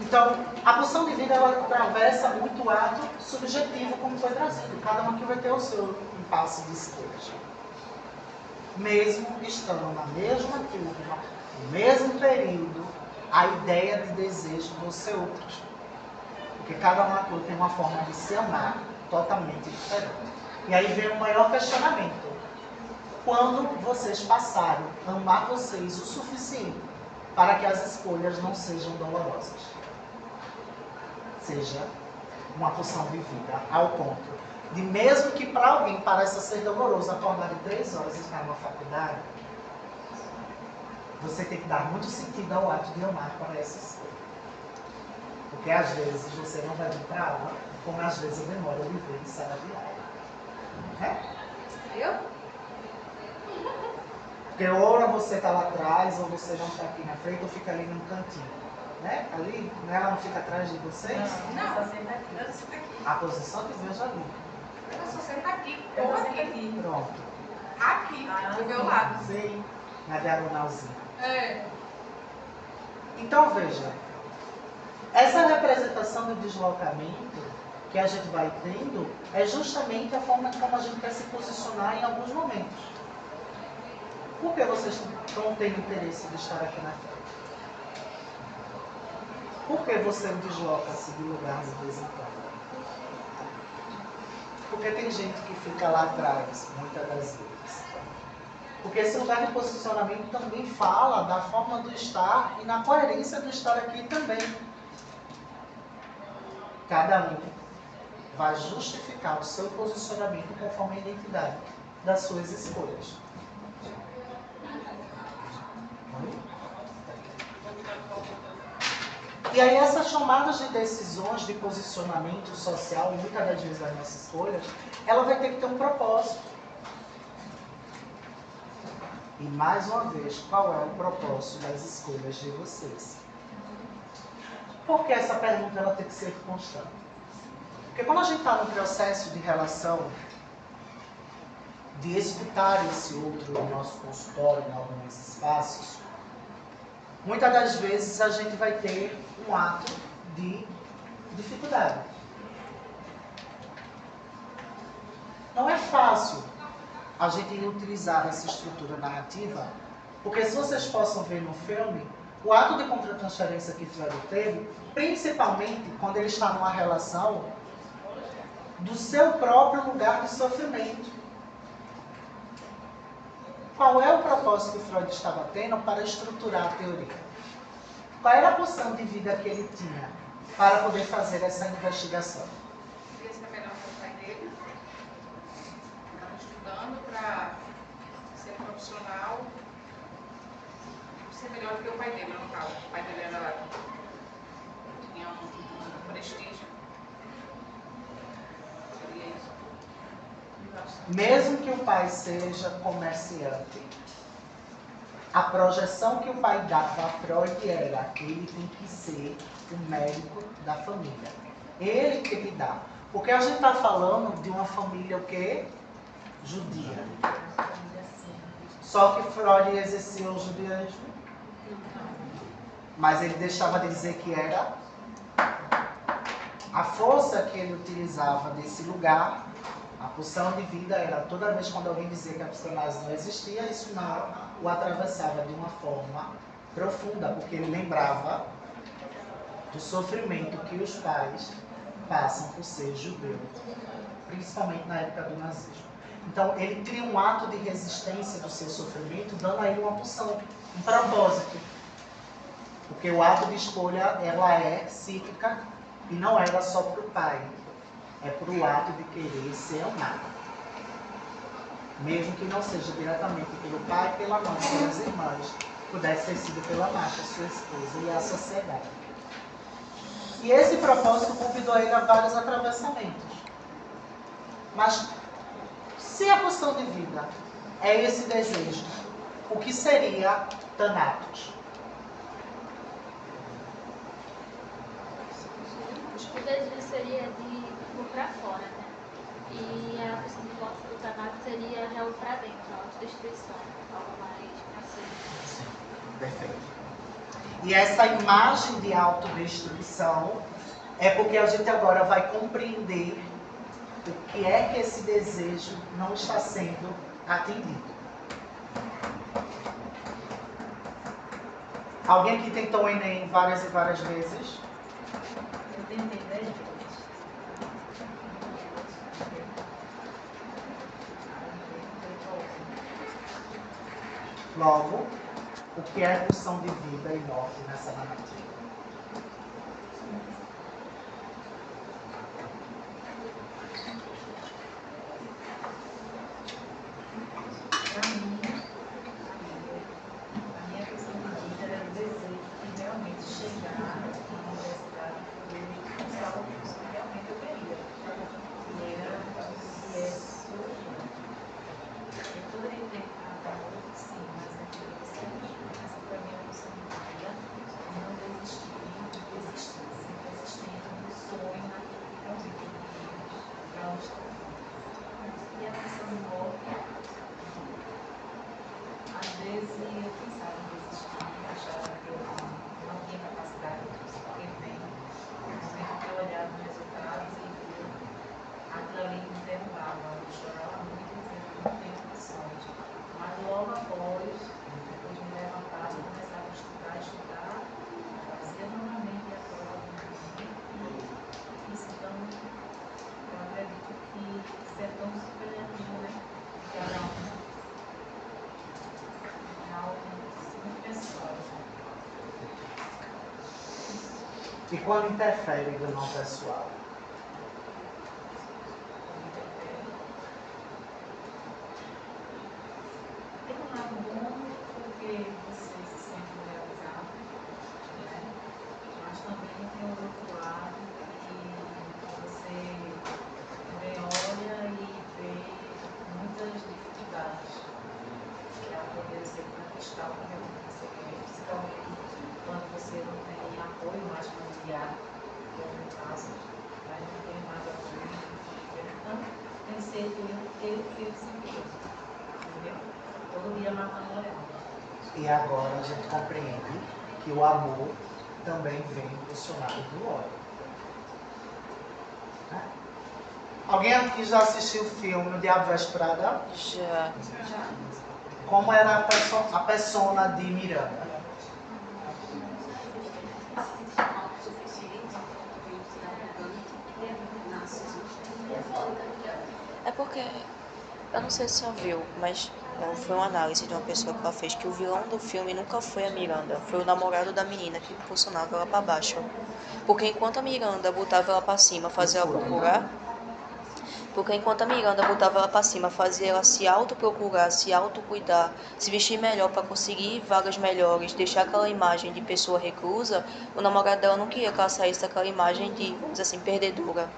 Então, a pulsão de vida, ela atravessa muito o ato subjetivo, como foi trazido. Cada um aqui vai ter o seu impasse de escolhas. Mesmo estando na mesma turma, no mesmo período, a ideia de desejo vão ser outras. Porque cada um aqui tem uma forma de se amar totalmente diferente. E aí vem o maior questionamento. Quando vocês passarem a amar vocês o suficiente para que as escolhas não sejam dolorosas? Seja uma pulsão de vida ao ponto de, mesmo que para alguém pareça ser doloroso acordar de 3 horas e estar numa faculdade, você tem que dar muito sentido ao ato de amar para essa escolha. Porque às vezes você não vai vir para aula, como às vezes eu demoro a viver de sala de aula. Eu? Porque ou você está lá atrás, ou você não está aqui na frente, ou fica ali num cantinho. Né? Ali, ela não fica atrás de vocês? Não, só senta aqui. Eu sento aqui. A posição que vejo ali. Eu só sento aqui. Ou aqui. Pronto. Aqui, do meu lado. Sim, na diagonalzinha. É. Então veja, essa representação do deslocamento que a gente vai tendo é justamente a forma como a gente quer se posicionar em alguns momentos. Por que vocês não têm interesse de estar aqui na frente? Por que você desloca-se de lugar de vez em quando? Porque tem gente que fica lá atrás, muitas das vezes. Porque esse lugar de posicionamento também fala da forma do estar e na coerência do estar aqui também. Cada um vai justificar o seu posicionamento conforme a identidade das suas escolhas. E aí essas tomadas de decisões de posicionamento social, muitas das vezes das nossas escolhas, ela vai ter que ter um propósito. E mais uma vez, qual é o propósito das escolhas de vocês? Por que essa pergunta ela tem que ser constante? Porque quando a gente está no processo de relação, de escutar esse outro no nosso consultório, em alguns espaços, muitas das vezes a gente vai ter um ato de dificuldade. Não é fácil a gente utilizar essa estrutura narrativa, porque se vocês possam ver no filme, o ato de contratransferência que Freud teve, principalmente quando ele está numa relação do seu próprio lugar de sofrimento. Qual é o propósito que Freud estava tendo para estruturar a teoria? Qual era a pulsão de vida que ele tinha para poder fazer essa investigação? Queria ser melhor que o pai dele. Estava estudando para ser profissional. Ser melhor do que o pai dele, no caso. O pai dele tinha um prestígio. Seria isso. Mesmo que o pai seja comerciante, a projeção que o pai dava a Freud era: ele tem que ser o médico da família. Ele tem que dar. Porque a gente está falando de uma família o quê? Judia. Só que Freud exercia o judaísmo, mas ele deixava de dizer que era a força que ele utilizava desse lugar. A pulsão de vida era toda vez quando alguém dizia que a psicanálise não existia, isso não o atravessava de uma forma profunda, porque ele lembrava do sofrimento que os pais passam por ser judeu, principalmente na época do nazismo. Então ele cria um ato de resistência do seu sofrimento, dando a ele uma pulsão, um propósito. Porque o ato de escolha, ela é cíclica e não era só para o pai. É para o ato de querer ser amado. Mesmo que não seja diretamente pelo pai, pela mãe, pelas irmãs, pudesse ter sido pela Marta, sua esposa, e a sociedade. E esse propósito convidou ele a vários atravessamentos. Mas Se a pulsão de vida é esse desejo, o que seria Thanatos? O desejo seria de por pra fora, né? E a questão de morte do Thanatos seria já o pra dentro, a autodestruição, algo mais pra cima. Perfeito. E essa imagem de autodestruição é porque a gente agora vai compreender o que é que esse desejo não está sendo atendido. Alguém que tentou o Enem várias e várias vezes? Eu tentei 10 vezes. Logo, o que é a pulsão de vida e morte nessa narrativa? Para mim, a minha questão de vida era o desejo de realmente chegar na universidade e cursar o curso que realmente eu queria. E era o que é sociologia. Eu poderia ter acabado, sim, mas aquilo que essa foi a minha questão de vida. Não desistir de persistir, sempre persistente no sonho, naquilo que realmente eu queria, para onde estou. E a questão de morte, às vezes eu pensava em desistir, achava que eu não tinha capacidade, porque vem no momento que eu olhava os resultados e via aquilo ali me derrubava, eu chorava muito e dizia que não tenho condições. Mas logo após, depois me levantava e começava a estudar, fazia novamente a prova e isso. Então, eu acredito que isso é tão superativo, né? Cada um. Muito pessoal. E quando interfere do não pessoal? Tem um lado bom porque você se sente realizado, né? Mas também tem o outro lado que você também olha e vê muitas dificuldades para poder ser conquistar o que realmente você quer, principalmente quando você não tem apoio mais familiar, que é o meu caso, mas não tem mais apoio. Então, tem que ser eu sempre eu, entendeu? Todo dia matando um leão. E agora a gente compreende que o amor também vem impulsionado do ódio. Né? Alguém aqui já assistiu o filme O Diabo Veste Prada? Já. Como era a persona de Miranda? É porque, eu não sei se você viu, mas foi uma análise de uma pessoa que ela fez que o vilão do filme nunca foi a Miranda, foi o namorado da menina que impulsionava ela pra baixo. Porque enquanto a Miranda botava ela pra cima, fazia ela procurar, fazia ela se autoprocurar, se autocuidar, se vestir melhor para conseguir vagas melhores, deixar aquela imagem de pessoa reclusa, o namorado dela não queria que ela saísse daquela imagem de, vamos dizer assim, perdedora.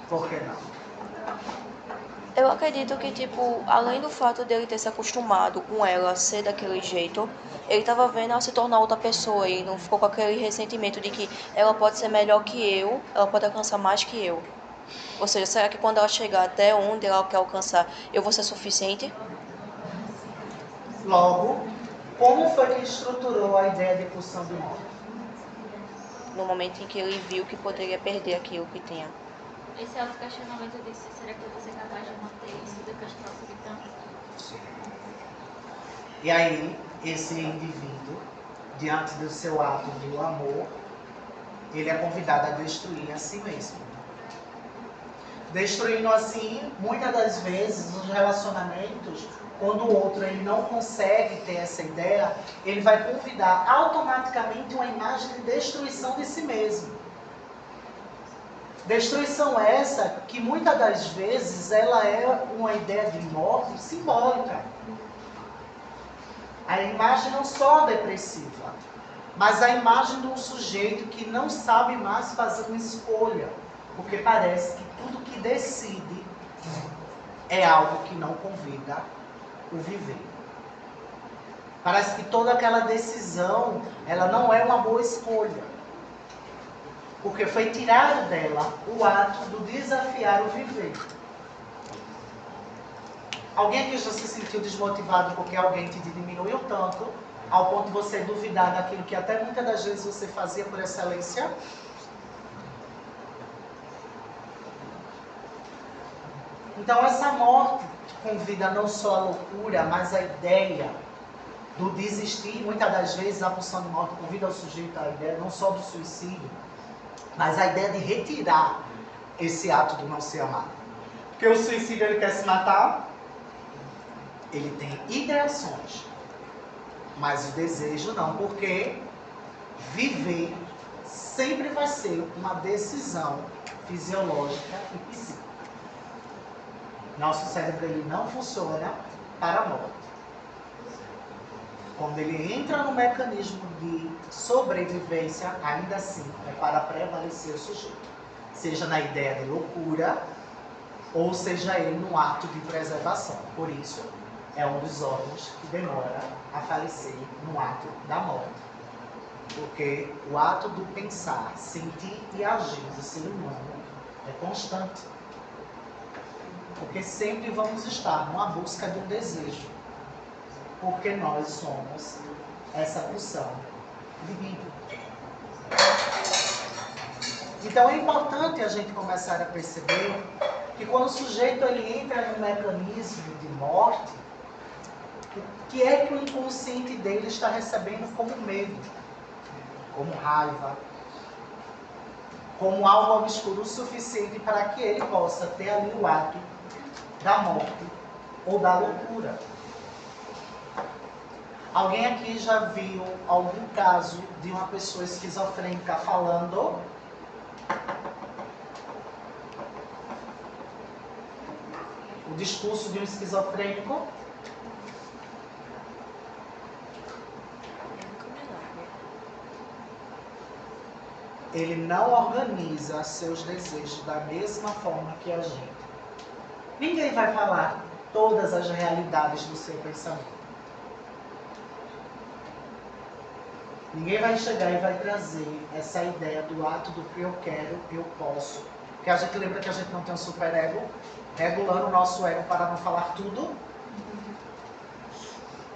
Por que não? Eu acredito que, tipo, além do fato dele ter se acostumado com ela ser daquele jeito, ele tava vendo ela se tornar outra pessoa e não ficou com aquele ressentimento de que ela pode ser melhor que eu, ela pode alcançar mais que eu. Ou seja, será que quando ela chegar até onde ela quer alcançar, eu vou ser suficiente? Logo, como foi que estruturou a ideia de pulsão de morte? No momento em que ele viu que poderia perder aquilo que tinha. Esse autoquestionamento disse, será que eu vou ser capaz de manter isso depois que eu subir tanto? E aí, esse indivíduo, diante do seu ato do amor, ele é convidado a destruir a si mesmo. Destruindo assim, muitas das vezes, os relacionamentos, quando o outro ele não consegue ter essa ideia, ele vai convidar automaticamente uma imagem de destruição de si mesmo. Destruição essa que muitas das vezes ela é uma ideia de morte simbólica. A imagem não só depressiva, mas a imagem de um sujeito que não sabe mais fazer uma escolha, porque parece que tudo que decide é algo que não convida o viver. Parece que toda aquela decisão, ela não é uma boa escolha. Porque foi tirado dela o ato do desafiar o viver. Alguém aqui já se sentiu desmotivado porque alguém te diminuiu tanto, ao ponto de você duvidar daquilo que até muitas das vezes você fazia por excelência? Então essa morte convida não só a loucura, mas a ideia do desistir. Muitas das vezes a pulsão de morte convida o sujeito à ideia não só do suicídio, mas a ideia de retirar esse ato do não ser amado. Porque o suicídio, ele quer se matar, ele tem ideações, mas o desejo não, porque viver sempre vai ser uma decisão fisiológica e psíquica. Nosso cérebro, ele não funciona para a morte. Quando ele entra no mecanismo de sobrevivência, ainda assim é para prevalecer o sujeito. Seja na ideia de loucura, ou seja ele no ato de preservação. Por isso, é um dos órgãos que demora a falecer no ato da morte. Porque o ato do pensar, sentir e agir do ser humano é constante. Porque sempre vamos estar numa busca de um desejo. Porque nós somos essa pulsão divina. Então é importante a gente começar a perceber que quando o sujeito ele entra no mecanismo de morte, o que é que o inconsciente dele está recebendo como medo, como raiva, como algo obscuro o suficiente para que ele possa ter ali o ato da morte ou da loucura. Alguém aqui já viu algum caso de uma pessoa esquizofrênica falando? O discurso de um esquizofrênico? Ele não organiza seus desejos da mesma forma que a gente. Ninguém vai falar todas as realidades do seu pensamento. Ninguém vai chegar e vai trazer essa ideia do ato do que eu quero, eu posso. Porque a gente lembra que a gente não tem um superego, regulando o nosso ego para não falar tudo.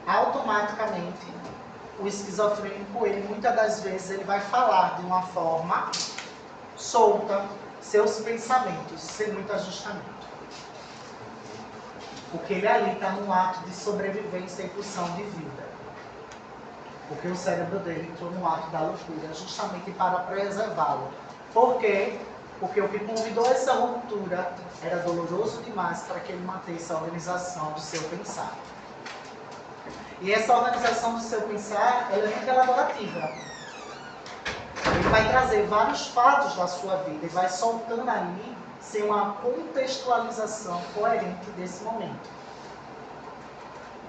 Automaticamente, o esquizofrênico, ele muitas das vezes, ele vai falar de uma forma solta seus pensamentos, sem muito ajustamento. Porque ele ali está num ato de sobrevivência e pulsão de vida. Porque o cérebro dele entrou no ato da loucura justamente para preservá-lo. Por quê? Porque o que convidou essa ruptura era doloroso demais para que ele mantesse a organização do seu pensar. E essa organização do seu pensar, ela é muito elaborativa. Ele vai trazer vários fatos da sua vida e vai soltando ali sem uma contextualização coerente desse momento.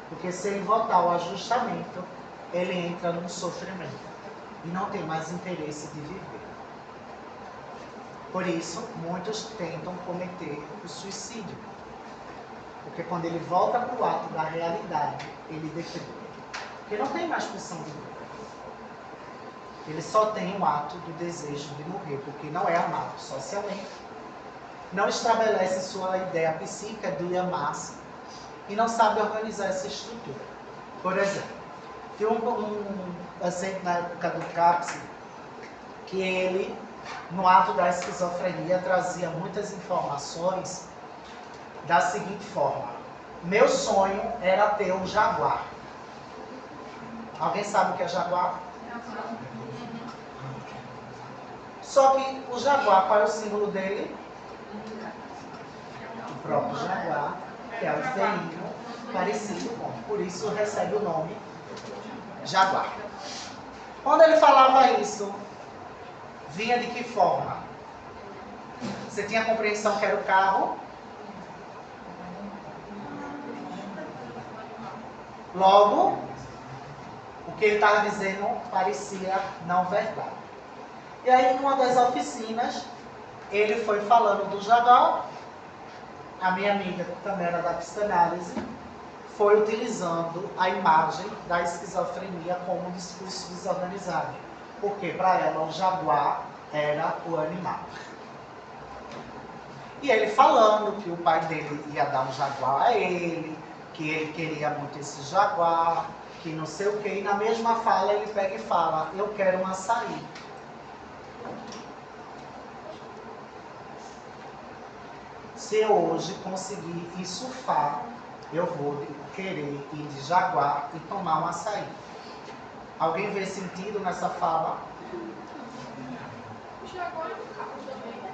Porque se ele voltar ao ajustamento, ele entra num sofrimento e não tem mais interesse de viver. Por isso, muitos tentam cometer o suicídio. Porque quando ele volta para o ato da realidade, ele deprime. Porque não tem mais pulsão de viver. Ele só tem o ato do desejo de morrer, porque não é amado socialmente. Não estabelece sua ideia psíquica de amar-se e não sabe organizar essa estrutura. Por exemplo, tem um paciente na época do CAPS que ele, no ato da esquizofrenia, trazia muitas informações da seguinte forma: meu sonho era ter um jaguar. Alguém sabe o que é jaguar? Só que o jaguar, qual é o símbolo dele? O próprio jaguar, que é o felino parecido com. Por isso recebe o nome jaguar. Quando ele falava isso, vinha de que forma? Você tinha a compreensão que era o carro? Logo, o que ele estava dizendo parecia não verdade. E aí, numa das oficinas, ele foi falando do jaguar a minha amiga, que também era da psicanálise, foi utilizando a imagem da esquizofrenia como um discurso desorganizado. Porque para ela o jaguar era o animal. E ele falando que o pai dele ia dar um jaguar a ele, que ele queria muito esse jaguar, que não sei o quê. E na mesma fala ele pega e fala, eu quero um açaí. Se eu hoje conseguir ir surfar, eu vou querer ir de jaguar e tomar um açaí. Alguém vê sentido nessa fala? O jaguar é do carro também.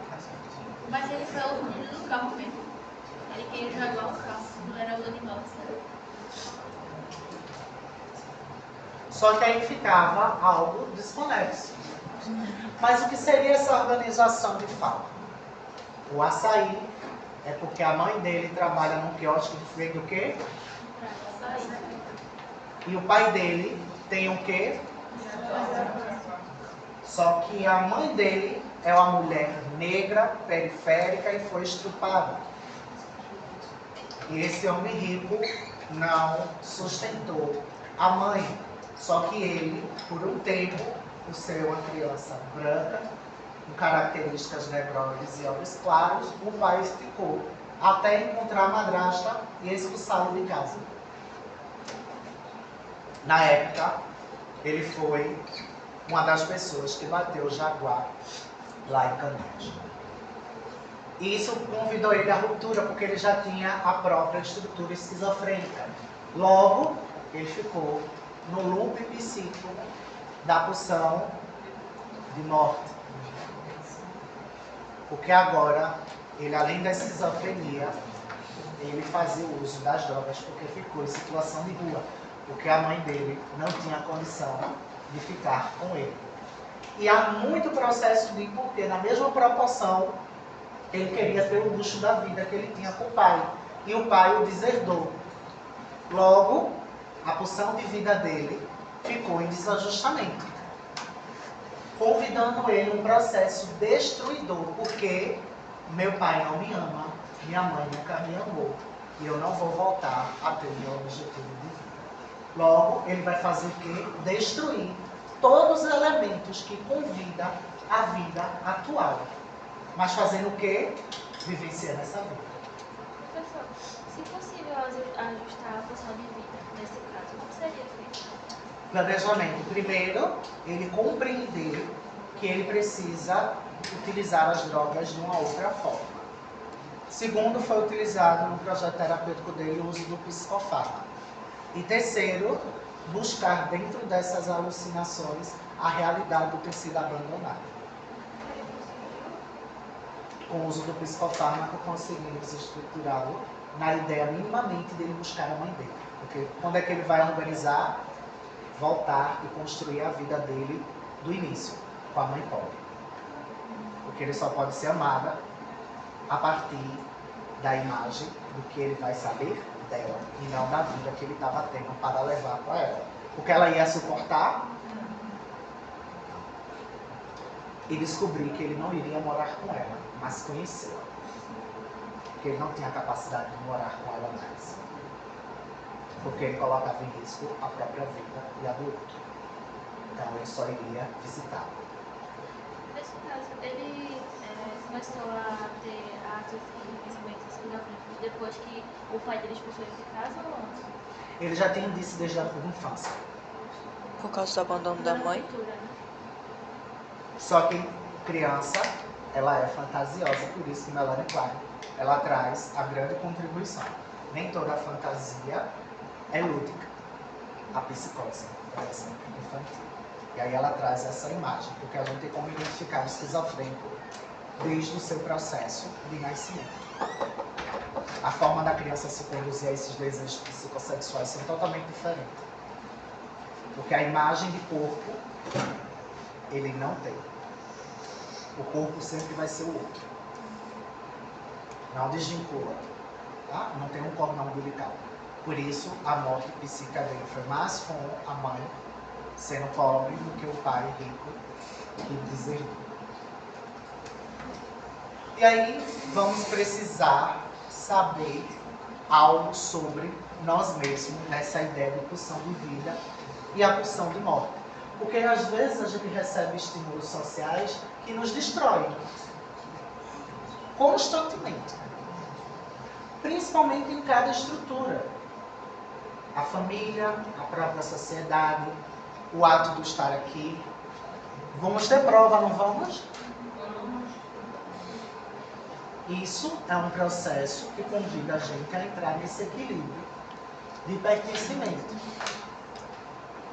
Mas ele foi o menino do carro mesmo. Ele queria jaguar o carro, não era o animal, sabe? Só que aí ficava algo desconexo. Mas o que seria essa organização de fala? O açaí é porque a mãe dele trabalha num quiosque de vende o quê? E o pai dele tem o quê? Só que a mãe dele é uma mulher negra, periférica e foi estuprada. E esse homem rico não sustentou a mãe. Só que ele, por um tempo, por ser uma criança branca, com características negroides e olhos claros, o pai ficou até encontrar a madrasta e expulsá-lo de casa. Na época, ele foi uma das pessoas que bateu o jaguar lá em Canudos. E isso convidou ele à ruptura, porque ele já tinha a própria estrutura esquizofrênica. Logo, ele ficou no loop psíquico da pulsão de morte. Porque agora, ele além da esquizofrenia, ele fazia o uso das drogas porque ficou em situação de rua. Porque a mãe dele não tinha condição de ficar com ele. E há muito processo de porque na mesma proporção ele queria ter o luxo da vida que ele tinha com o pai. E o pai o deserdou. Logo, a pulsão de vida dele ficou em desajustamento, convidando ele a um processo destruidor, porque meu pai não me ama, minha mãe nunca me amou, e eu não vou voltar a ter meu objetivo de vida. Logo, ele vai fazer o quê? Destruir todos os elementos que convidam a vida atual. Mas fazendo o quê? Vivenciando essa vida. Professor, se possível ajustar a função de vida, nesse caso, o que seria feito? Planejamento. Primeiro, ele compreender que ele precisa utilizar as drogas de uma outra forma. Segundo, foi utilizado no projeto terapêutico dele o uso do psicofármaco. E terceiro, buscar dentro dessas alucinações a realidade do ter sido abandonado. Com o uso do psicofármaco, conseguimos estruturá-lo na ideia minimamente dele buscar a mãe dele. Porque quando é que ele vai organizar, voltar e construir a vida dele do início, com a mãe pobre. Porque ele só pode ser amada a partir da imagem do que ele vai saber dela e não da vida que ele estava tendo para levar para ela. Porque ela ia suportar e descobrir que ele não iria morar com ela, mas conhecê-la. Porque ele não tinha a capacidade de morar com ela mais. Porque ele colocava em risco a própria vida e a do outro. Então ele só iria visitá-la. Nesse caso, ele começou a ter atos e pensamentos esquizofrênicos depois que o pai dele expulsou ele de casa ou antes? Ele já tem indício desde a infância. Por causa do abandono da mãe? Cultura, né? Só que criança, ela é fantasiosa, por isso que Melanie Klein, ela traz a grande contribuição. Nem toda a fantasia é lúdica. A psicose, por exemplo, infantil. E aí ela traz essa imagem, porque a gente tem como identificar o esquizofrênico desde o seu processo de nascimento. A forma da criança se conduzir a esses desejos psicossexuais são totalmente diferentes. Porque a imagem de corpo, ele não tem. O corpo sempre vai ser o outro. Não desvincula. Tá? Não tem um cordão umbilical. Por isso, a morte psíquica dele foi mais com a mãe sendo pobre do que o pai rico que deserdou. E aí, vamos precisar saber algo sobre nós mesmos, nessa ideia de pulsão de vida e a pulsão de morte. Porque às vezes a gente recebe estímulos sociais que nos destroem constantemente, principalmente em cada estrutura. A família, a própria sociedade, o ato de estar aqui. Vamos ter prova, não vamos? Isso é um processo que convida a gente a entrar nesse equilíbrio de pertencimento.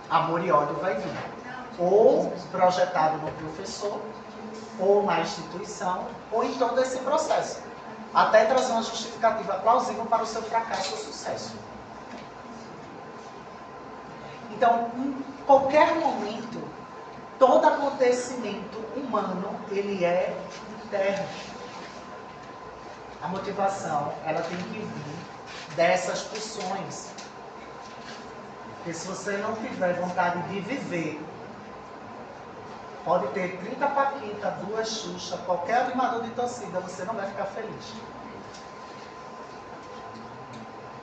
Amor e ódio vai vir. Ou projetado no professor, ou na instituição, ou em todo esse processo. Até trazer uma justificativa plausível para o seu fracasso ou sucesso. Então, em qualquer momento, todo acontecimento humano, ele é interno. A motivação, ela tem que vir dessas pulsões. Porque se você não tiver vontade de viver, pode ter 30 Paquita, 2 Xuxa, qualquer animador de torcida, você não vai ficar feliz.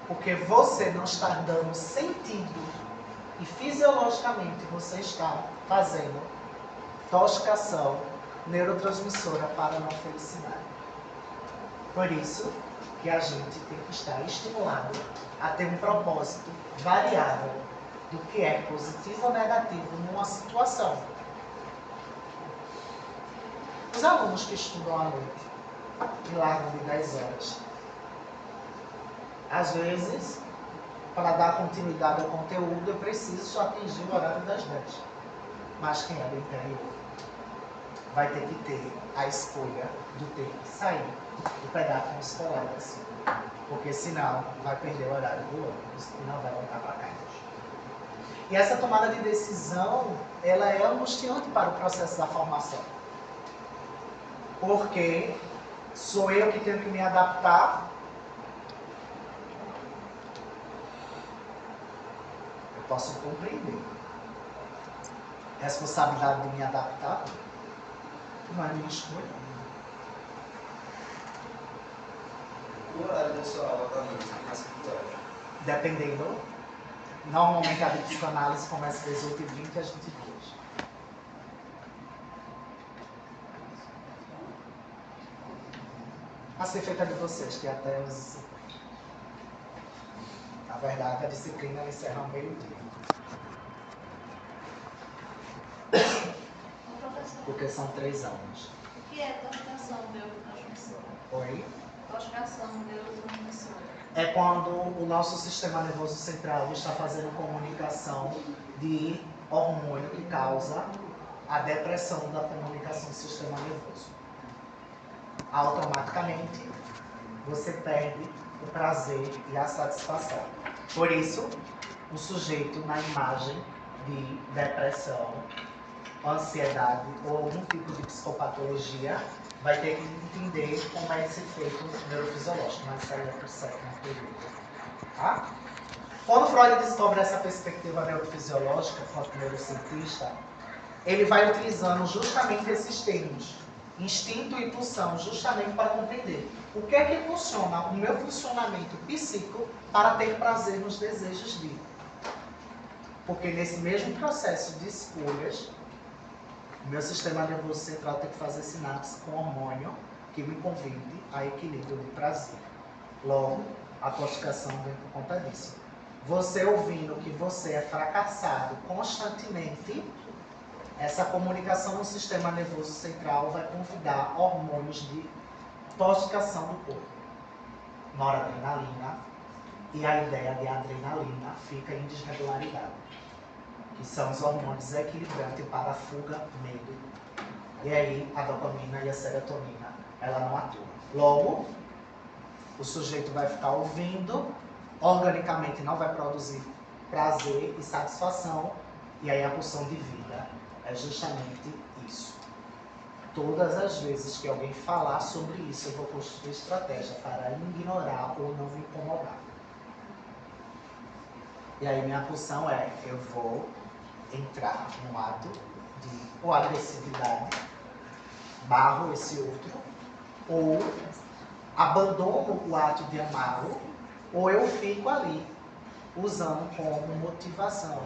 Porque você não está dando sentido e fisiologicamente você está fazendo toxicação neurotransmissora para a não felicidade. Por isso que a gente tem que estar estimulado a ter um propósito variável do que é positivo ou negativo numa situação. Os alunos que estudam à noite e largam de 10 horas, às vezes, para dar continuidade ao conteúdo, eu preciso só atingir o horário das 10. Mas quem é do interior vai ter que ter a escolha do ter que sair e pegar com os colegas. Porque senão vai perder o horário do ônibus e não vai voltar para casa. E essa tomada de decisão, ela é angustiante para o processo da formação. Porque sou eu que tenho que me adaptar. Eu posso compreender. Responsabilidade de me adaptar não é minha escolha. O horário da sua aula para mim, Dependendo. Normalmente a psicanálise começa às 18h20 e às 22h. A ser feita de vocês, que até os... Na verdade, a disciplina encerra ao meio-dia. Porque são 3 anos. O que é toxicação neurotransmissora? Oi? Toxicação neurotransmissora. É quando o nosso sistema nervoso central está fazendo comunicação de hormônio que causa a depressão da comunicação do sistema nervoso. Automaticamente, você perde o prazer e a satisfação. Por isso, o sujeito na imagem de depressão, ansiedade ou algum tipo de psicopatologia vai ter que entender como é esse efeito neurofisiológico, mas isso aí é por século período. Tá? Quando Freud descobre essa perspectiva neurofisiológica, quanto neurocientista, ele vai utilizando justamente esses termos, instinto e pulsão, justamente para compreender o que é que funciona, o meu funcionamento psíquico para ter prazer nos desejos de. Porque nesse mesmo processo de escolhas, o meu sistema nervoso central tem que fazer sinapse com hormônio que me convide a equilíbrio de prazer. Logo, a toxicação vem por conta disso. Você ouvindo que você é fracassado constantemente, essa comunicação no sistema nervoso central vai convidar hormônios de toxicação do corpo. Noradrenalina e a ideia de adrenalina fica em desregularidade, que são os hormônios equilibrantes para a fuga, medo. E aí a dopamina e a serotonina, ela não atua. Logo, o sujeito vai ficar ouvindo, organicamente não vai produzir prazer e satisfação, e aí a pulsão de vida é justamente isso. Todas as vezes que alguém falar sobre isso, eu vou construir estratégia para ignorar ou não me incomodar. E aí minha pulsão é, eu vou entrar num ato de ou agressividade, barro esse outro, ou abandono o ato de amá-lo, ou eu fico ali, usando como motivação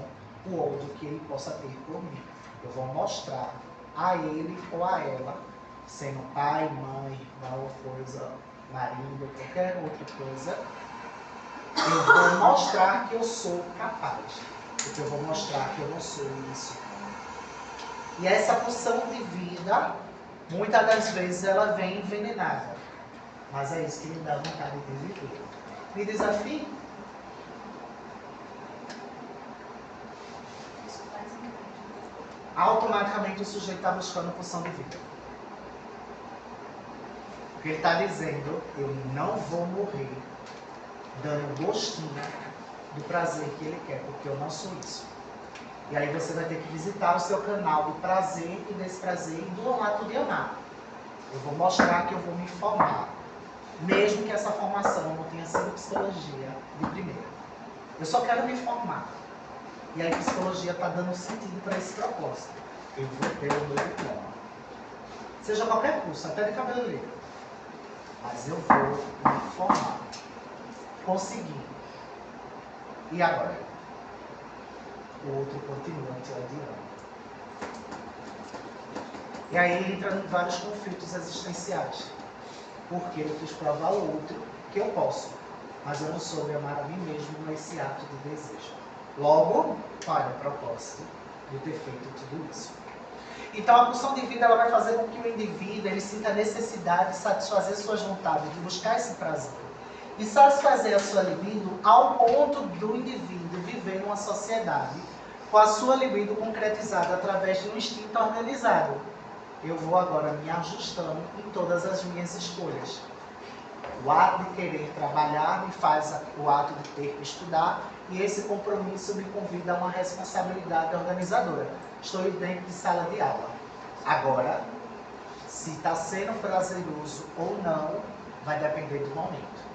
o ódio que ele possa ter por mim. Eu vou mostrar a ele ou a ela, sendo pai, mãe, irmão, coisa, marido, qualquer outra coisa, eu vou mostrar que eu sou capaz. Porque eu vou mostrar que eu não sou isso. E essa pulsão de vida, muitas das vezes, ela vem envenenada. Mas é isso que me dá vontade de viver. Me desafie. Automaticamente o sujeito está buscando pulsão de vida. Porque ele está dizendo, eu não vou morrer dando gostinho do prazer que ele quer, porque eu não sou isso. E aí você vai ter que visitar o seu canal do prazer e desse prazer e do ato de amar. Eu vou mostrar que eu vou me formar, mesmo que essa formação não tenha sido psicologia de primeira. Eu só quero me formar. E aí a psicologia está dando sentido para esse propósito. Eu vou ter o meu diploma. Seja qualquer curso, até de cabeleireiro. Mas eu vou me formar. Consegui. E agora? O outro continua te odiando. E aí entra em vários conflitos existenciais. Porque eu quis provar ao outro que eu posso. Mas eu não soube amar a mim mesmo nesse ato de desejo. Logo, olha o propósito de ter feito tudo isso. Então a pulsão de vida ela vai fazer com que o indivíduo ele sinta a necessidade de satisfazer suas vontades, de buscar esse prazer. E satisfazer a sua libido ao ponto do indivíduo viver numa sociedade com a sua libido concretizada através de um instinto organizado. Eu vou agora me ajustando em todas as minhas escolhas. O ato de querer trabalhar me faz o ato de ter que estudar e esse compromisso me convida a uma responsabilidade organizadora. Estou dentro de sala de aula. Agora, se está sendo prazeroso ou não, vai depender do momento.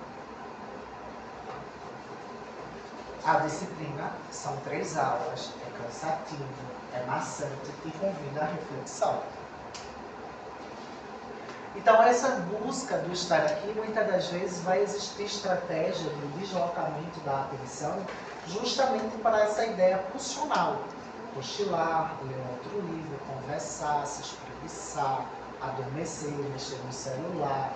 A disciplina são 3 aulas, é cansativo, é maçante e convida à reflexão. Então, essa busca do estar aqui, muitas das vezes, vai existir estratégia de deslocamento da atenção justamente para essa ideia pulsional. Cochilar, ler um outro livro, conversar, se espreguiçar, adormecer, mexer no celular,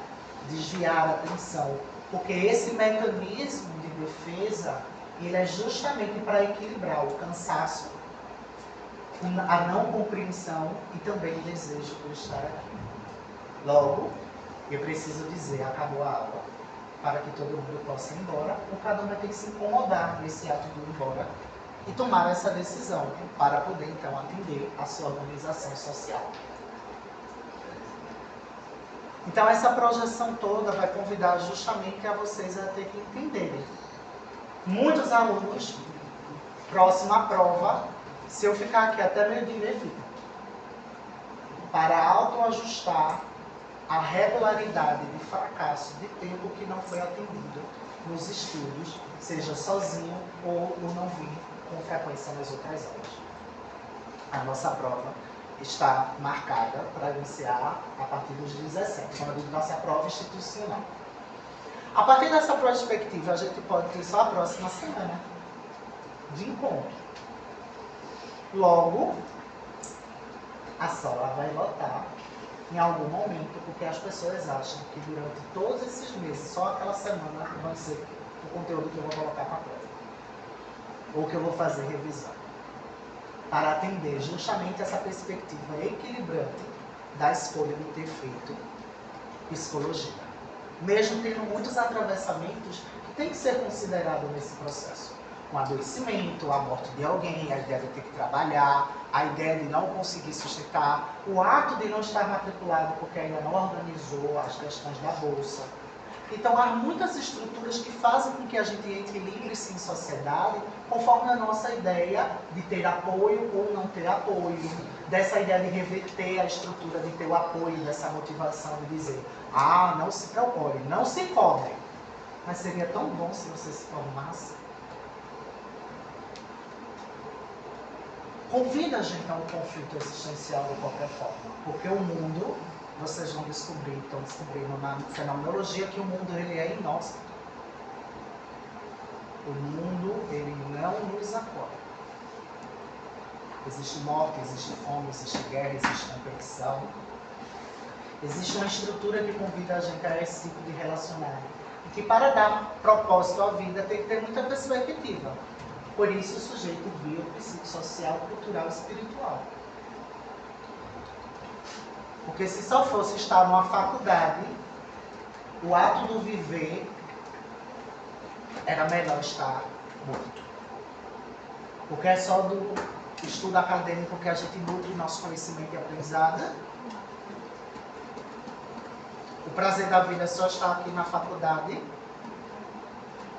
desviar a atenção. Porque esse mecanismo de defesa, ele é justamente para equilibrar o cansaço, a não compreensão e também o desejo por estar aqui. Logo, eu preciso dizer, acabou a aula, para que todo mundo possa ir embora, ou cada um vai ter que se incomodar nesse ato de ir embora e tomar essa decisão, para poder então atender a sua organização social. Então essa projeção toda vai convidar justamente a vocês a ter que entenderem. Muitos alunos, próximo à prova, se eu ficar aqui até meio-dia, fica. Para autoajustar a regularidade de fracasso de tempo que não foi atendido nos estudos, seja sozinho ou não vir com frequência nas outras aulas. A nossa prova está marcada para iniciar a partir dos 17, quando eu digo nossa prova institucional. A partir dessa perspectiva, a gente pode ter só a próxima semana de encontro. Logo, a sala vai lotar em algum momento, porque as pessoas acham que durante todos esses meses, só aquela semana vai ser o conteúdo que eu vou colocar para a prova. Ou que eu vou fazer revisão. Para atender justamente essa perspectiva equilibrante da escolha de ter feito psicologia. Mesmo tendo muitos atravessamentos que tem que ser considerado nesse processo. Um adoecimento, a morte de alguém, a ideia de ter que trabalhar, a ideia de não conseguir sustentar, o ato de não estar matriculado porque ainda não organizou as questões da bolsa. Então, há muitas estruturas que fazem com que a gente equilibre-se em sociedade conforme a nossa ideia de ter apoio ou não ter apoio, dessa ideia de reverter a estrutura de ter o apoio, dessa motivação de dizer, não se preocupe, não se cobre. Mas seria tão bom se você se formasse. Convida a gente a um conflito existencial de qualquer forma, porque o mundo vocês vão descobrir, estão descobrindo na fenomenologia, que o mundo ele é inóspito. O mundo ele não nos acolhe. Existe morte, existe fome, existe guerra, existe competição. Existe uma estrutura que convida a gente a esse tipo de relacionamento. E que para dar propósito à vida tem que ter muita perspectiva. Por isso o sujeito bio, psicossocial, cultural e espiritual. Porque se só fosse estar numa faculdade, o ato do viver era melhor estar morto. Porque é só do estudo acadêmico que a gente nutre nosso conhecimento e aprendizado. O prazer da vida só está aqui na faculdade.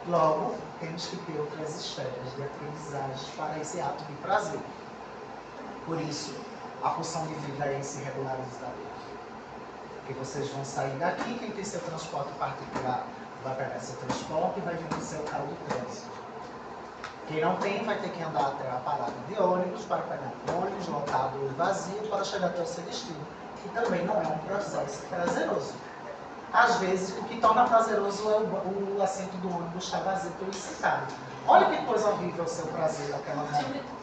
Logo, temos que ter outras esferas de aprendizagem para esse ato de prazer. Por isso, a pulsão de vida é esse regularizador. Porque vocês vão sair daqui, quem tem seu transporte particular vai pegar seu transporte e vai vir no seu carro do trânsito. Quem não tem vai ter que andar até a parada de ônibus para pegar um ônibus lotado ou vazio para chegar até o seu destino. Que também não é um processo prazeroso. Às vezes, o que torna prazeroso é o assento do ônibus estar vazio pelo sentado. Olha que coisa horrível o seu prazer naquela hora.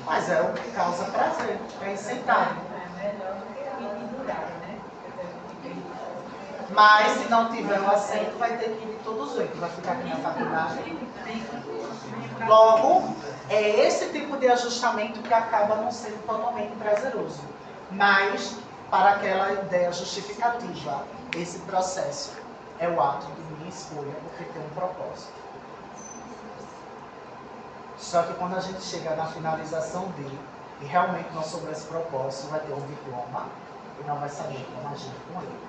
Mas é o que causa prazer, é ir sentado. É melhor do que pendurar, né? Mas se não tiver o assento, vai ter que ir de todo jeito, vai ficar aqui na faculdade. Logo, é esse tipo de ajustamento que acaba não sendo totalmente prazeroso. Mas, para aquela ideia justificativa, esse processo é o ato de minha escolha, porque tem um propósito. Só que quando a gente chega na finalização dele, e realmente não souber esse propósito, vai ter um diploma e não vai saber como agir com ele.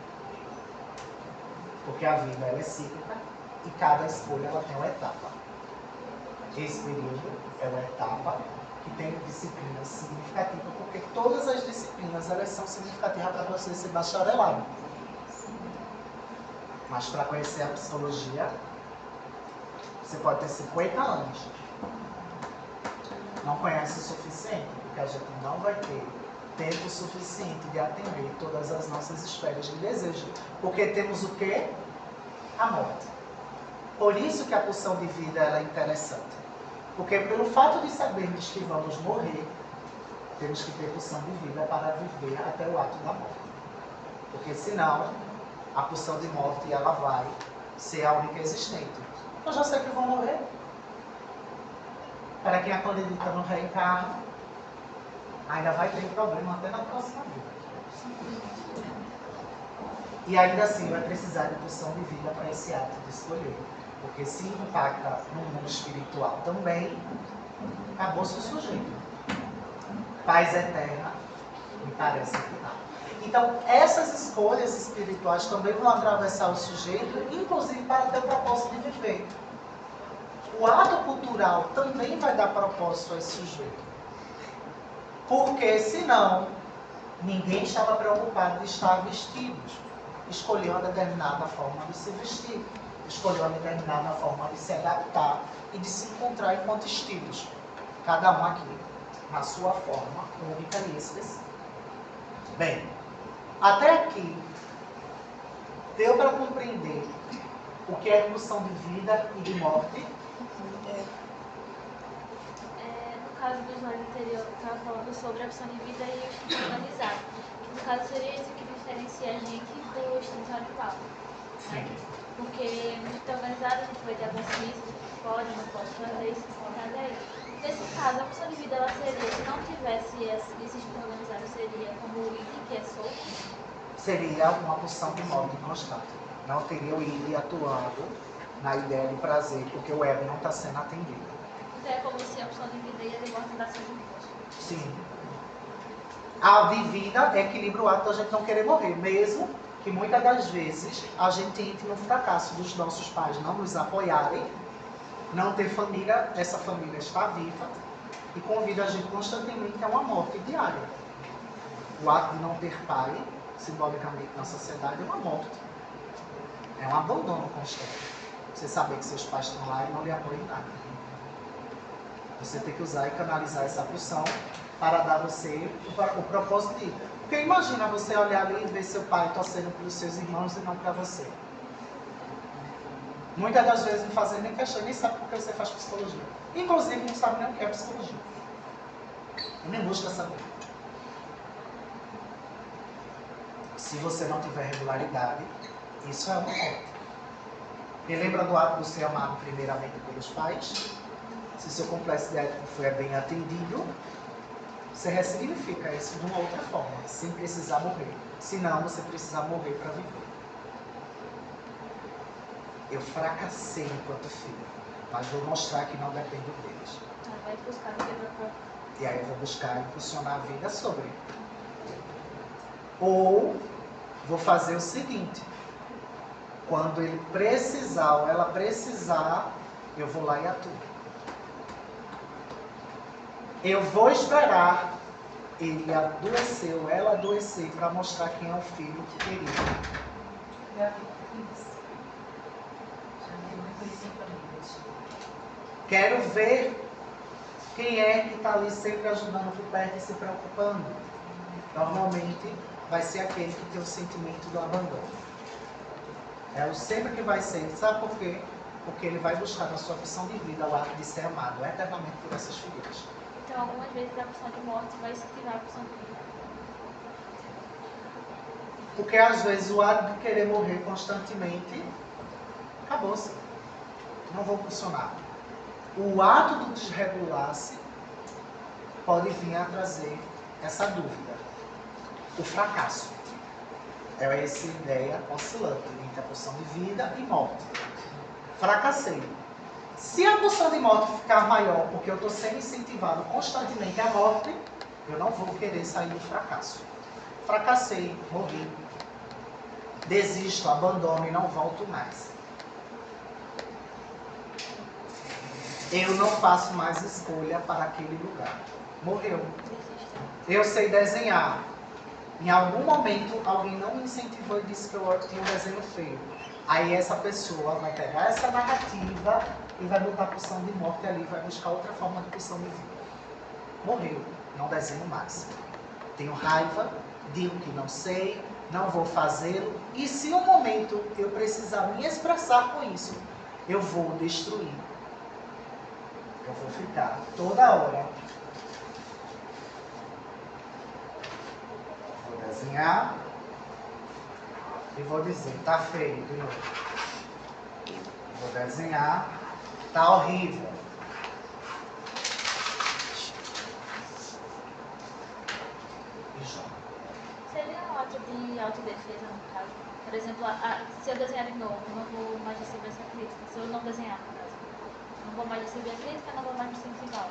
Porque a vida ela é cíclica e cada escolha ela tem uma etapa. Esse período é uma etapa que tem disciplinas significativas, porque todas as disciplinas elas são significativas para você ser bacharelado. Mas para conhecer a psicologia, você pode ter 50 anos. Não conhece o suficiente, porque a gente não vai ter tempo suficiente de atender todas as nossas esferas de desejo. Porque temos o quê? A morte. Por isso que a pulsão de vida ela é interessante. Porque pelo fato de sabermos que vamos morrer, temos que ter pulsão de vida para viver até o ato da morte. Porque senão, a pulsão de morte ela vai ser a única existente. Eu já sei que vou morrer. Para quem acredita no reencarno, ainda vai ter problema até na próxima vida. E ainda assim vai precisar de pulsão de vida para esse ato de escolher. Porque se impacta no mundo espiritual também, acabou-se o sujeito. Paz eterna, me parece que não. Então, essas escolhas espirituais também vão atravessar o sujeito, inclusive para ter o propósito de viver. O ato cultural também vai dar propósito a esse sujeito. Porque, senão, ninguém estava preocupado de estar vestido. Escolheu uma determinada forma de se vestir. Escolheu uma determinada forma de se adaptar e de se encontrar enquanto estilos. Cada um aqui, na sua forma única e específica. Bem, até aqui, deu para compreender o que é pulsão de vida e de morte? No caso do slide anterior, estava falando sobre a opção de vida e o instinto organizado. No caso, seria isso que diferencia a gente do instinto animal. Né? Porque no instinto organizado a gente vai ter alguns riscos, pode, não pode fazer isso, nada aí. Nesse caso, a opção de vida ela seria, se não tivesse esse instinto organizado, seria como o item que é solto? Seria uma pulsão de morte constante. Não teria o item atuando na ideia de prazer, porque o ego não está sendo atendido. Então é como se a opção de vida e a de morte andassem juntas. Sim. A de vida equilibra o ato da gente não querer morrer, mesmo que muitas das vezes a gente entre no fracasso dos nossos pais não nos apoiarem, não ter família, essa família está viva e convida a gente constantemente a uma morte diária. O ato de não ter pai, simbolicamente na sociedade, é uma morte. É um abandono constante. Você saber que seus pais estão lá e não lhe apoiam em nada. Você tem que usar e canalizar essa pulsão para dar a você o propósito de... Porque imagina você olhar ali e ver seu pai torcendo pelos seus irmãos e não para você. Muitas das vezes não fazem nem questão, nem sabe por que você faz psicologia. Inclusive não sabe nem o que é psicologia. E nem busca saber. Se você não tiver regularidade, isso é uma morte. E lembra do ato de ser amado primeiramente pelos pais? Se seu complexo de ético foi bem atendido, você ressignifica isso de uma outra forma, sem precisar morrer. Senão, você precisa morrer para viver. Eu fracassei enquanto filho, mas vou mostrar que não dependo deles. Vai buscar vida própria. E aí eu vou buscar impulsionar a vida sobre. Ou vou fazer o seguinte: quando ele precisar ou ela precisar, eu vou lá e atuo. Eu vou esperar ele adoecer ou ela adoecer para mostrar quem é o filho que queria. Quero ver quem é que está ali sempre ajudando por perto e se preocupando. Normalmente vai ser aquele que tem o sentimento do abandono. É o sempre que vai ser. Sabe por quê? Porque ele vai buscar na sua opção de vida o ato de ser amado eternamente por essas figuras. Então, algumas vezes a opção de morte vai incentivar a opção de vida. Porque às vezes o ato de querer morrer constantemente, acabou-se. Não vou funcionar. O ato do desregular-se pode vir a trazer essa dúvida. O fracasso. É essa ideia oscilante entre a pulsão de vida e morte. Fracassei. Se a pulsão de morte ficar maior, porque eu estou sendo incentivado constantemente à morte, eu não vou querer sair do fracasso. Fracassei, morri. Desisto, abandono e não volto mais. Eu não faço mais escolha para aquele lugar. Morreu. Eu sei desenhar. Em algum momento, alguém não me incentivou e disse que eu tinha um desenho feio. Aí essa pessoa vai pegar essa narrativa e vai botar a pulsão de morte ali, vai buscar outra forma de pulsão de vida. Morreu. Não desenho mais. Tenho raiva, digo que não sei, não vou fazê-lo. E se um momento eu precisar me expressar com isso, eu vou destruir. Eu vou ficar toda hora. Vou desenhar e vou dizer, tá feio de novo. Vou desenhar, tá horrível. E joga. Seria um ato de autodefesa, no caso. Por exemplo, se eu desenhar de novo, eu não vou mais receber essa crítica. Se eu não desenhar, no caso, não vou mais receber a crítica, não vou mais me sentir mal.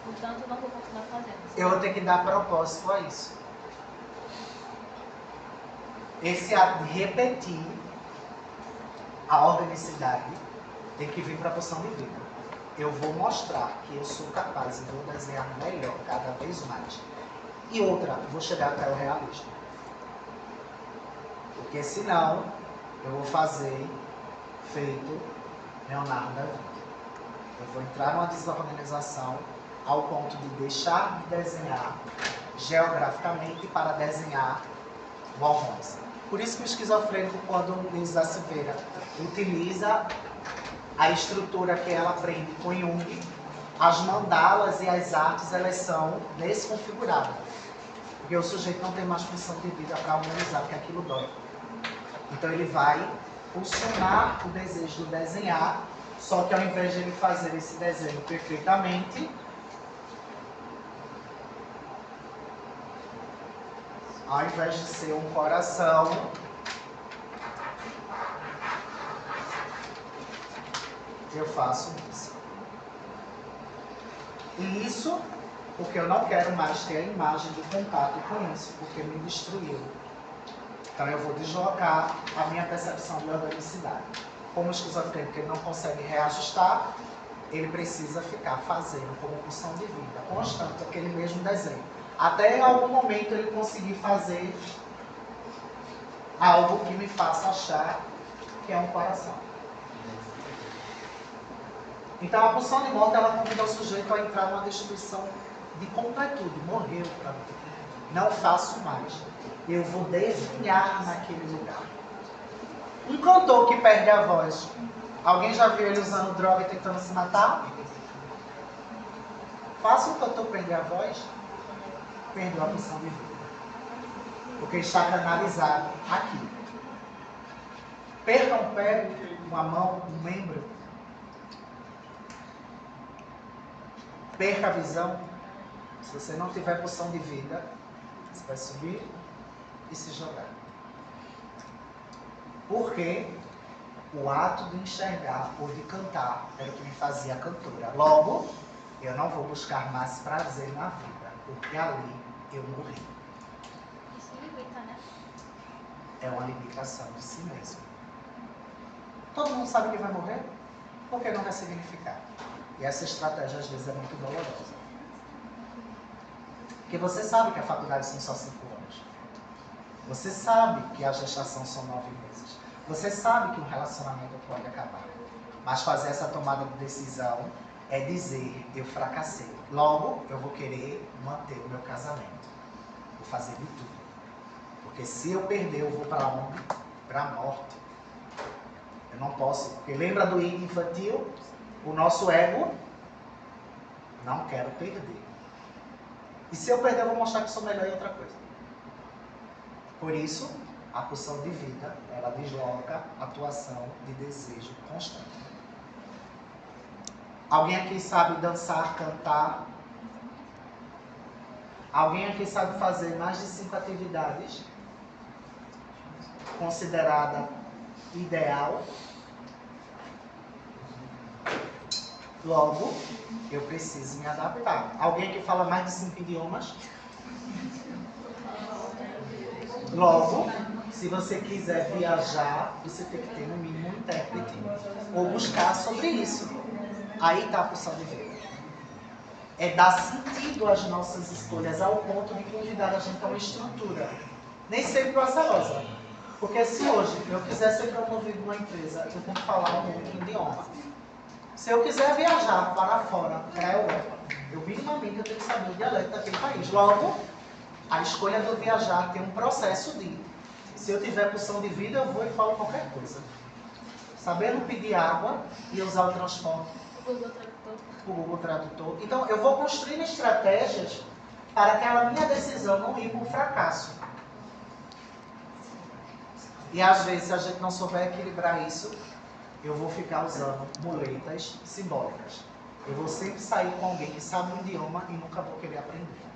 Portanto, não vou continuar fazendo. Eu vou ter que dar propósito a isso. Esse ato de repetir a organicidade tem que vir para a pulsão de vida. Eu vou mostrar que eu sou capaz e vou desenhar melhor cada vez mais. E outra, vou chegar até o realismo. Porque senão eu vou fazer feito Leonardo da Vinci. Eu vou entrar numa desorganização ao ponto de deixar de desenhar geograficamente para desenhar o almoço. Por isso que o esquizofrênico, quando Lisa Silveira utiliza a estrutura que ela aprende com Jung, as mandalas e as artes, elas são desconfiguradas. Porque o sujeito não tem mais função de vida para organizar, porque aquilo dói. Então ele vai funcionar o desejo de desenhar, só que ao invés de ele fazer esse desenho perfeitamente, ao invés de ser um coração, eu faço isso. E isso porque eu não quero mais ter a imagem de contato com isso, porque me destruiu. Então eu vou deslocar a minha percepção de organicidade. Como o esquizofrênico ele não consegue reajustar, ele precisa ficar fazendo como pulsão de vida, constante, aquele mesmo desenho. Até em algum momento ele conseguir fazer algo que me faça achar que é um coração. Então a pulsão de morte ela convida o sujeito a entrar numa destruição de completude, morreu para mim. Não faço mais. Eu vou definhar naquele lugar. Um cantor que perde a voz. Alguém já viu ele usando droga e tentando se matar? Faça um cantor perder a voz, perdeu a missão de vida. Porque está canalizado aqui. Perca um pé, uma mão, um membro. Perca a visão. Se você não tiver pulsão de vida, você vai subir e se jogar. Porque o ato de enxergar ou de cantar era o que me fazia cantora. Logo, eu não vou buscar mais prazer na vida, porque ali eu morri. Isso limita, né? É uma limitação de si mesmo. Todo mundo sabe que vai morrer? Por que não vai significar? E essa estratégia às vezes é muito dolorosa. Porque você sabe que a faculdade são só 5 anos. Você sabe que a gestação são 9 meses. Você sabe que um relacionamento pode acabar. Mas fazer essa tomada de decisão é dizer, eu fracassei. Logo, eu vou querer manter o meu casamento. Vou fazer de tudo. Porque se eu perder, eu vou para onde? Para a morte. Eu não posso. Porque lembra do id infantil? O nosso ego, não quero perder. E se eu perder, eu vou mostrar que sou melhor em outra coisa. Por isso, a pulsão de vida, ela desloca a atuação de desejo constante. Alguém aqui sabe dançar, cantar? Alguém aqui sabe fazer mais de 5 atividades considerada ideal? Logo, eu preciso me adaptar. Alguém que fala mais de 5 idiomas? Logo, se você quiser viajar, você tem que ter no mínimo um intérprete ou buscar sobre isso. Aí está a pulsão de vida. É dar sentido às nossas escolhas ao ponto de convidar a gente a uma estrutura. Nem sempre prazerosa. Porque se hoje eu quiser ser promovido numa empresa, eu tenho que falar um outro idioma. Se eu quiser viajar para fora, para a Europa, eu minimamente tenho que saber o dialeto daquele país. Logo, a escolha do viajar tem um processo de... Se eu tiver pulsão de vida, eu vou e falo qualquer coisa. Sabendo pedir água e usar o transporte. O Google Tradutor. Então, eu vou construindo estratégias para aquela minha decisão não ir para o fracasso. E às vezes, se a gente não souber equilibrar isso, eu vou ficar usando muletas simbólicas. Eu vou sempre sair com alguém que sabe um idioma e nunca vou querer aprender.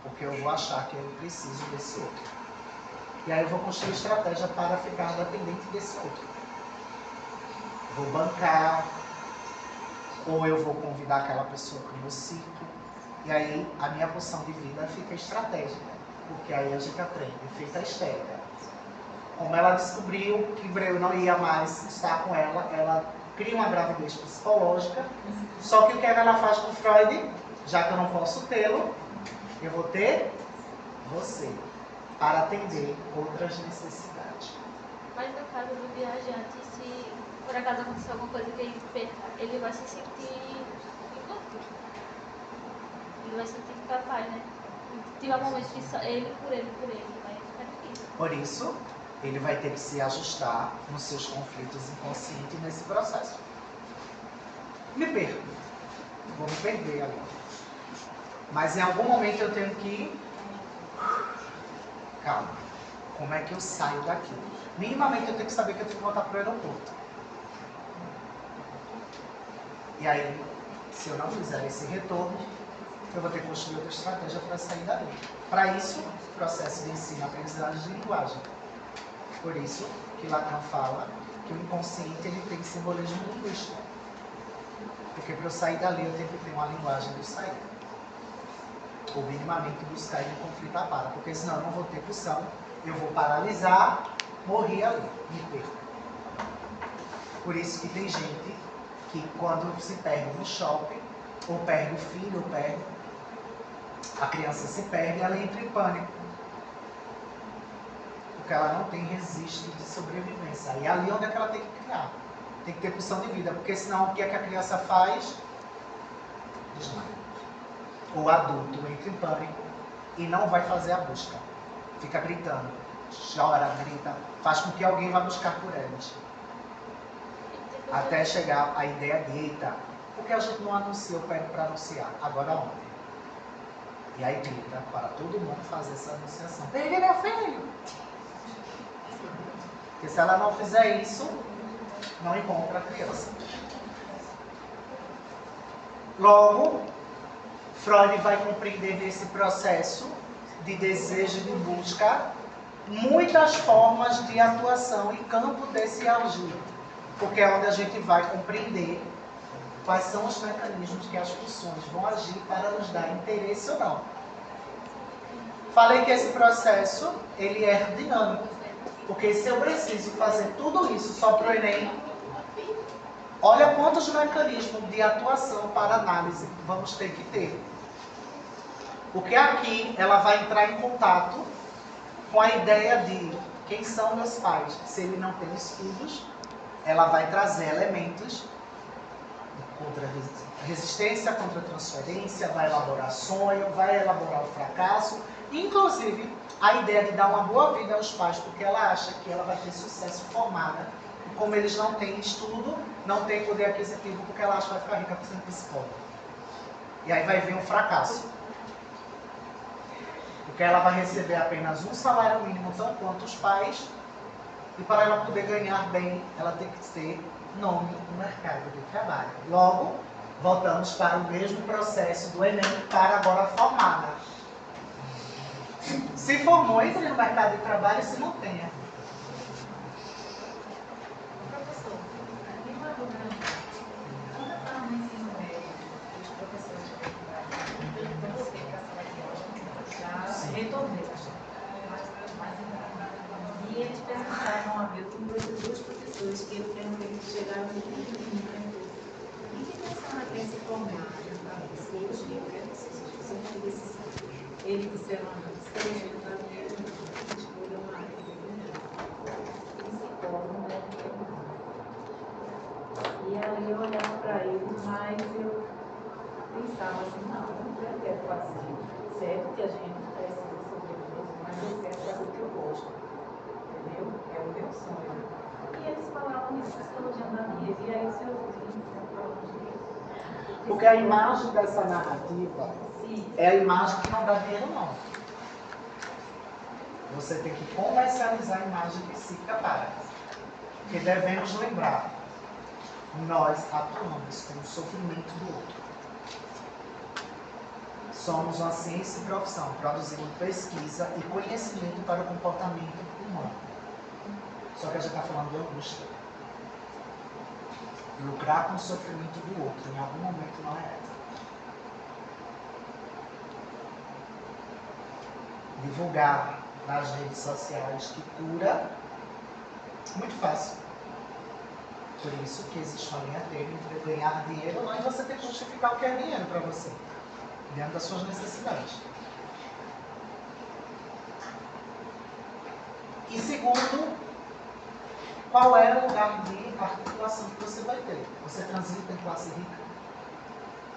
Porque eu vou achar que eu preciso desse outro. E aí eu vou construir estratégia para ficar dependente desse outro. Vou bancar, ou eu vou convidar aquela pessoa para o meu ciclo. E aí a minha pulsão de vida fica estratégica. Porque aí a gente aprende, feita a estética. Como ela descobriu que Breu não ia mais estar com ela, ela cria uma gravidez psicológica. Só que o que ela faz com Freud? Já que eu não posso tê-lo, eu vou ter você, para atender outras necessidades. Mas no caso do viajante, se por acaso acontecer alguma coisa que ele perca, ele vai se sentir inútil. Ele vai se sentir incapaz, né? Tiver momentos que só ele por ele, vai ficar difícil. Por isso, ele vai ter que se ajustar nos seus conflitos inconscientes nesse processo. Me perco. Vou me perder ali. Mas em algum momento eu tenho que... Calma. Como é que eu saio daqui? Minimamente eu tenho que saber que eu tenho que voltar para o aeroporto. E aí, se eu não fizer esse retorno, eu vou ter que construir outra estratégia para sair dali. Para isso, processo de ensino e aprendizagem de linguagem. Por isso que Lacan fala que o inconsciente ele tem simbolismo linguístico. Porque para eu sair dali eu tenho que ter uma linguagem de saída. Ou minimamente buscar um conflito à para. Porque senão eu não vou ter pulsão, eu vou paralisar, morrer ali, me perco. Por isso que tem gente que quando se perde no shopping, ou perde o filho, ou perde, a criança se perde e ela entra em pânico. Porque ela não tem registro de sobrevivência. E ali onde é que ela tem que criar? Tem que ter pulsão de vida, porque senão o que é que a criança faz? Desmaia. o adulto entra em pânico e não vai fazer a busca. Fica gritando, chora, grita, faz com que alguém vá buscar por eles. Até chegar a ideia de, eita, por que a gente não anuncia? Eu pego para anunciar. Agora onde? E aí grita para todo mundo fazer essa anunciação. Peguei meu filho! Porque se ela não fizer isso, não encontra a criança. Logo, Freud vai compreender nesse processo de desejo e de busca muitas formas de atuação e campo desse agir, porque é onde a gente vai compreender quais são os mecanismos que as pulsões vão agir para nos dar interesse ou não. Falei que esse processo ele é dinâmico, porque se eu preciso fazer tudo isso só para o Enem, olha quantos mecanismos de atuação para análise vamos ter que ter. Porque aqui ela vai entrar em contato com a ideia de quem são meus pais. Se ele não tem estudos, ela vai trazer elementos contra resistência, contra transferência, vai elaborar sonho, vai elaborar o fracasso, inclusive a ideia de dar uma boa vida aos pais, porque ela acha que ela vai ter sucesso formada. E como eles não têm estudo, não têm poder aquisitivo, porque ela acha que vai ficar rica sendo psicóloga. E aí vai vir um fracasso. Porque ela vai receber apenas um salário mínimo, tão quanto os pais, e para ela poder ganhar bem, ela tem que ter nome no mercado de trabalho. Logo, voltamos para o mesmo processo do Enem, para agora formada. Se formou, entre no mercado de trabalho e se mantenha. Professor, tem uma dúvida. Quando está no ensino médio, os professores de faculdade, então você que a sala de aula já retornei. E eles perguntaram uma vez, com dois professores, que eles chegaram no quinto. E que pensando que se formar, hoje, eu quero que vocês decisão. Eles disseram, seja na minha escolha uma área de psicólogo, né? E aí eu olhava para eles, mas eu pensava assim, não, eu quero fazer. Certo que a gente precisa sobreviver, mas eu quero fazer o que eu gosto. Entendeu? É o meu sonho. E eles falavam de psicologia da vida, e aí se eu porque a imagem dessa narrativa é a imagem que não dá dinheiro, não. Você tem que comercializar a imagem psíquica para. Porque devemos lembrar, nós atuamos com o sofrimento do outro. Somos uma ciência e profissão, produzindo pesquisa e conhecimento para o comportamento humano. Só que a gente está falando de angústia. Lucrar com o sofrimento do outro, em algum momento não é ético. Divulgar nas redes sociais que cura, muito fácil. Por isso que existe uma linha tênue entre ganhar dinheiro ou não, e você tem que justificar o que é dinheiro para você, dentro das suas necessidades. E segundo, qual é o lugar de articulação que você vai ter? Você transita em classe rica?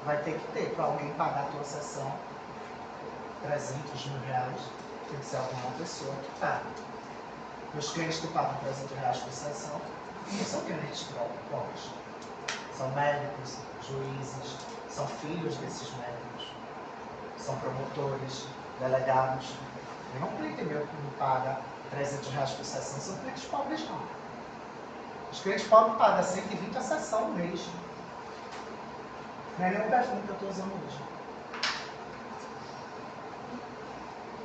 Vai ter que ter, para alguém pagar a tua sessão, 300 mil reais, tem que ser alguma pessoa que paga. Os clientes que pagam 300 reais por sessão não são clientes pobres. São médicos, juízes, são filhos desses médicos, são promotores, delegados. Eu não cliente meu que me paga 300 reais por sessão, são clientes pobres não. Os clientes pobres pagam 120 a sessão no mês. Não é nem o perfume que eu estou usando hoje.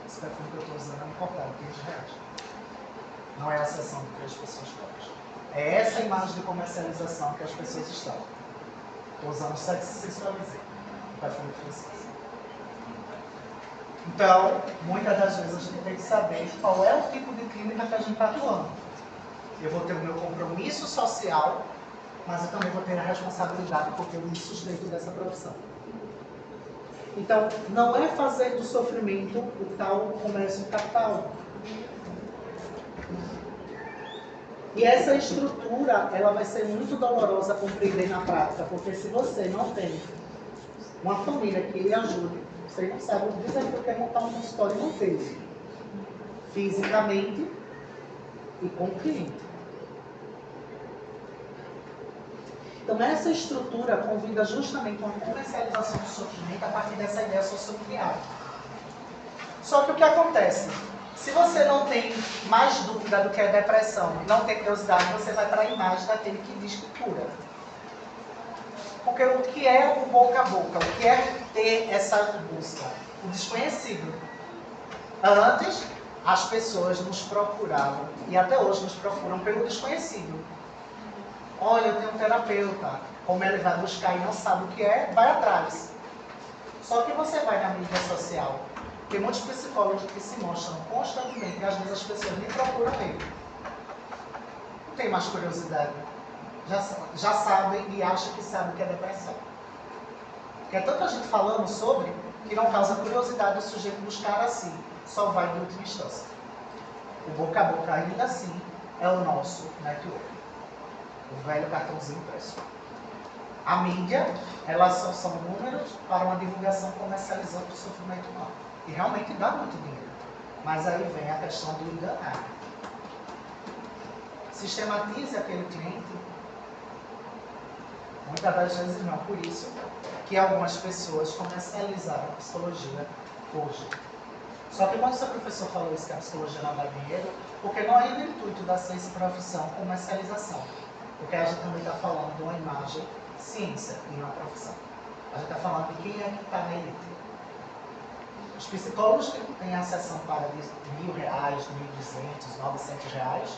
Esse perfume que eu estou usando é importado, 500 reais. Não é a sessão de 3 pessoas pobres. É essa imagem de comercialização que as pessoas estão. Estou usando sexo sensualizante, perfume francês. Então, muitas das vezes a gente tem que saber qual é o tipo de clínica que a gente está atuando. Eu vou ter o meu compromisso social, mas eu também vou ter a responsabilidade porque eu me sustento dessa profissão. Então, não é fazer do sofrimento o tal comércio capital. E essa estrutura, ela vai ser muito dolorosa a compreender na prática, porque se você não tem uma família que lhe ajude, Vocês não sabem o desafio que é montar um consultório e manter fisicamente e com o cliente. Então, essa estrutura convida justamente uma comercialização do sofrimento a partir dessa ideia sociocriada. Só que o que acontece? Se você não tem mais dúvida do que é depressão, não tem curiosidade, você vai para a imagem daquele que diz que cura. Porque o que é o boca a boca? O que é ter essa busca? O desconhecido. Antes, as pessoas nos procuravam, e até hoje nos procuram pelo desconhecido. Olha, eu tenho um terapeuta. Como ele vai buscar e não sabe o que é, vai atrás. Só que você vai na mídia social. Tem muitos psicólogos que se mostram constantemente, e às vezes as pessoas nem procuram ele. Não tem mais curiosidade. Já sabem e acham que sabem o que é depressão. Porque é tanta gente falando sobre que não causa curiosidade o sujeito buscar assim. Só vai de última instância. O boca a boca ainda assim é o nosso network. O velho cartãozinho impresso. A mídia, elas são números para uma divulgação comercializando o sofrimento humano. E realmente dá muito dinheiro. Mas aí vem a questão do enganar. Sistematize aquele cliente. Muitas das vezes não. Por isso que algumas pessoas comercializaram a psicologia hoje. Só que quando o seu professor falou isso, que a psicologia não dá dinheiro, porque não é o intuito da ciência profissão comercialização. Porque a gente também está falando de uma imagem ciência e uma profissão. A gente está falando de quem é que está na elite. Os psicólogos que têm a sessão para de R$1.000, R$1.200, R$900,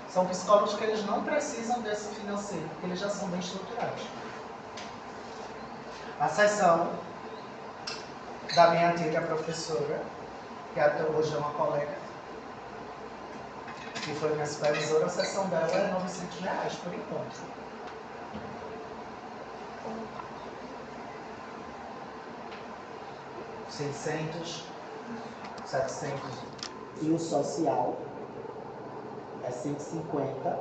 são psicólogos que eles não precisam desse financeiro, porque eles já são bem estruturados. A sessão da minha antiga professora, que até hoje é uma colega, que foi minha supervisora, a sessão dela é R$900 por enquanto. R$600, R$700. E o social é R$150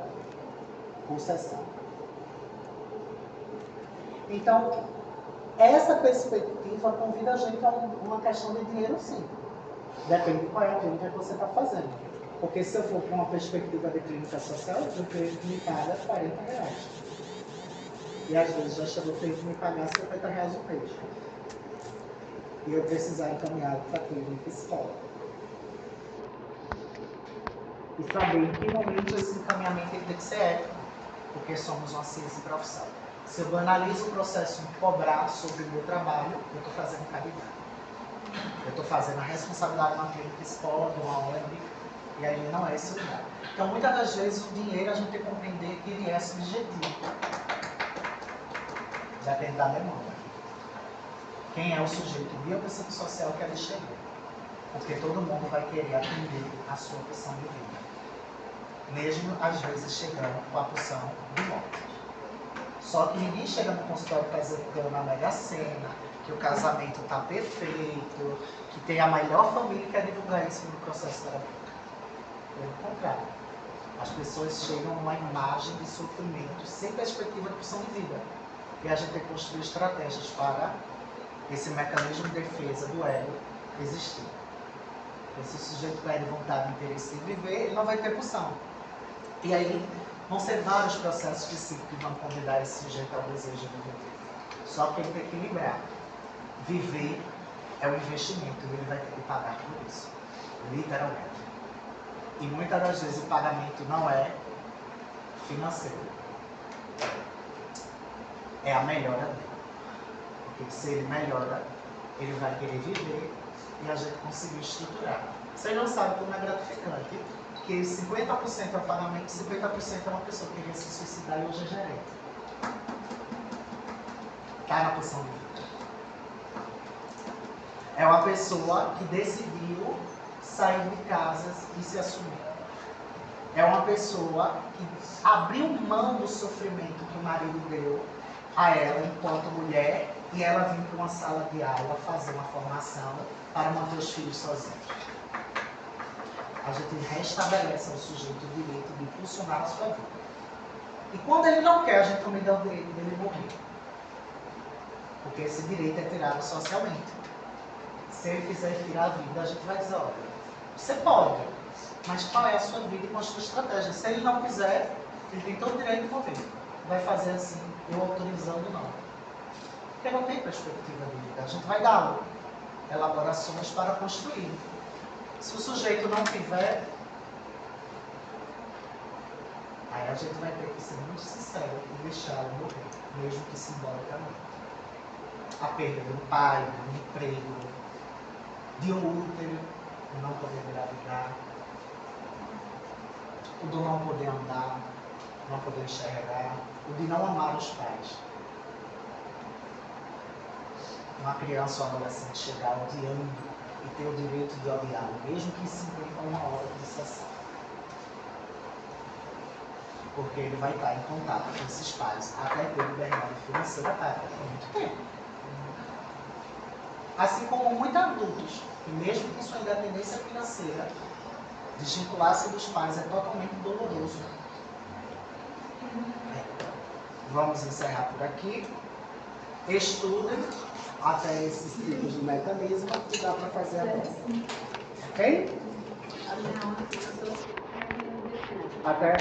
por sessão. Então, essa perspectiva convida a gente a uma questão de dinheiro, sim. Depende de qual é a clínica que você está fazendo. Porque se eu for para uma perspectiva de clínica social, o cliente me paga R$40. E às vezes já chegou o cliente me pagar R$50 um mês. E eu precisar encaminhar para a clínica psicóloga. E saber em que momento esse encaminhamento tem que ser ético, porque somos uma ciência e profissão. Se eu banalizo o processo de cobrar sobre o meu trabalho, eu estou fazendo caridade. Eu estou fazendo a responsabilidade de uma clínica psicóloga, de uma ONG, e aí não é esse lugar. Então, muitas das vezes, o dinheiro a gente tem que compreender que ele é subjetivo. Depende da demanda. Quem é o sujeito biopsicossocial que ali chegou? Porque todo mundo vai querer atender a sua opção de vida. Mesmo, às vezes, chegando com a opção de morte. Só que ninguém chega no consultório para dizer que ganhou na Mega Sena, que o casamento está perfeito, que tem a melhor família e quer divulgar isso no processo terapêutico. Pelo contrário. As pessoas chegam numa imagem de sofrimento sem perspectiva de opção de vida. E a gente tem que construir estratégias para esse mecanismo de defesa do ego existir. Se o sujeito perde vontade, interesse em viver, ele não vai ter pulsão. E aí vão ser vários processos psíquicos que vão convidar esse sujeito ao desejo de viver. Só que ele tem que equilibrar. Viver é um investimento e ele vai ter que pagar por isso. Literalmente. E muitas das vezes o pagamento não é financeiro. É a melhora dele. Porque se ele melhora, ele vai querer viver e a gente conseguir estruturar. Vocês não sabem como é gratificante que 50% é o pagamento, 50% é uma pessoa que queria se suicidar e hoje é gerente. Está na posição de vida. É uma pessoa que decidiu sair de casa e se assumir. É uma pessoa que abriu mão do sofrimento que o marido deu a ela enquanto mulher e ela vinha para uma sala de aula fazer uma formação para manter os filhos sozinhos. A gente restabelece ao sujeito o direito de impulsionar a sua vida. E quando ele não quer, a gente também dá o direito dele morrer. Porque esse direito é tirado socialmente. Se ele quiser tirar a vida, a gente vai dizer, olha, você pode, mas qual é a sua vida e qual a sua estratégia? Se ele não quiser, ele tem todo o direito de morrer. Vai fazer assim, eu autorizando não. Porque não tem perspectiva de vida. A gente vai dar elaborações para construir. Se o sujeito não tiver, aí a gente vai ter que ser muito sincero e deixá-lo morrer, mesmo que simbolicamente. A perda de um pai, de um emprego, de um útero, de não poder engravidar, o de não poder andar, não poder enxergar, o de não amar os pais. Uma criança ou adolescente chegar odiando e ter o direito de odiá-lo, mesmo que se encontre uma hora de sessão. Porque ele vai estar em contato com esses pais até ter liberdade financeira para muito tempo. Assim como muitos adultos, que mesmo com sua independência financeira, desvincular-se dos pais é totalmente doloroso. Vamos encerrar por aqui. Estudem até esses tipos de mecanismo que dá para fazer agora. Ok? Até a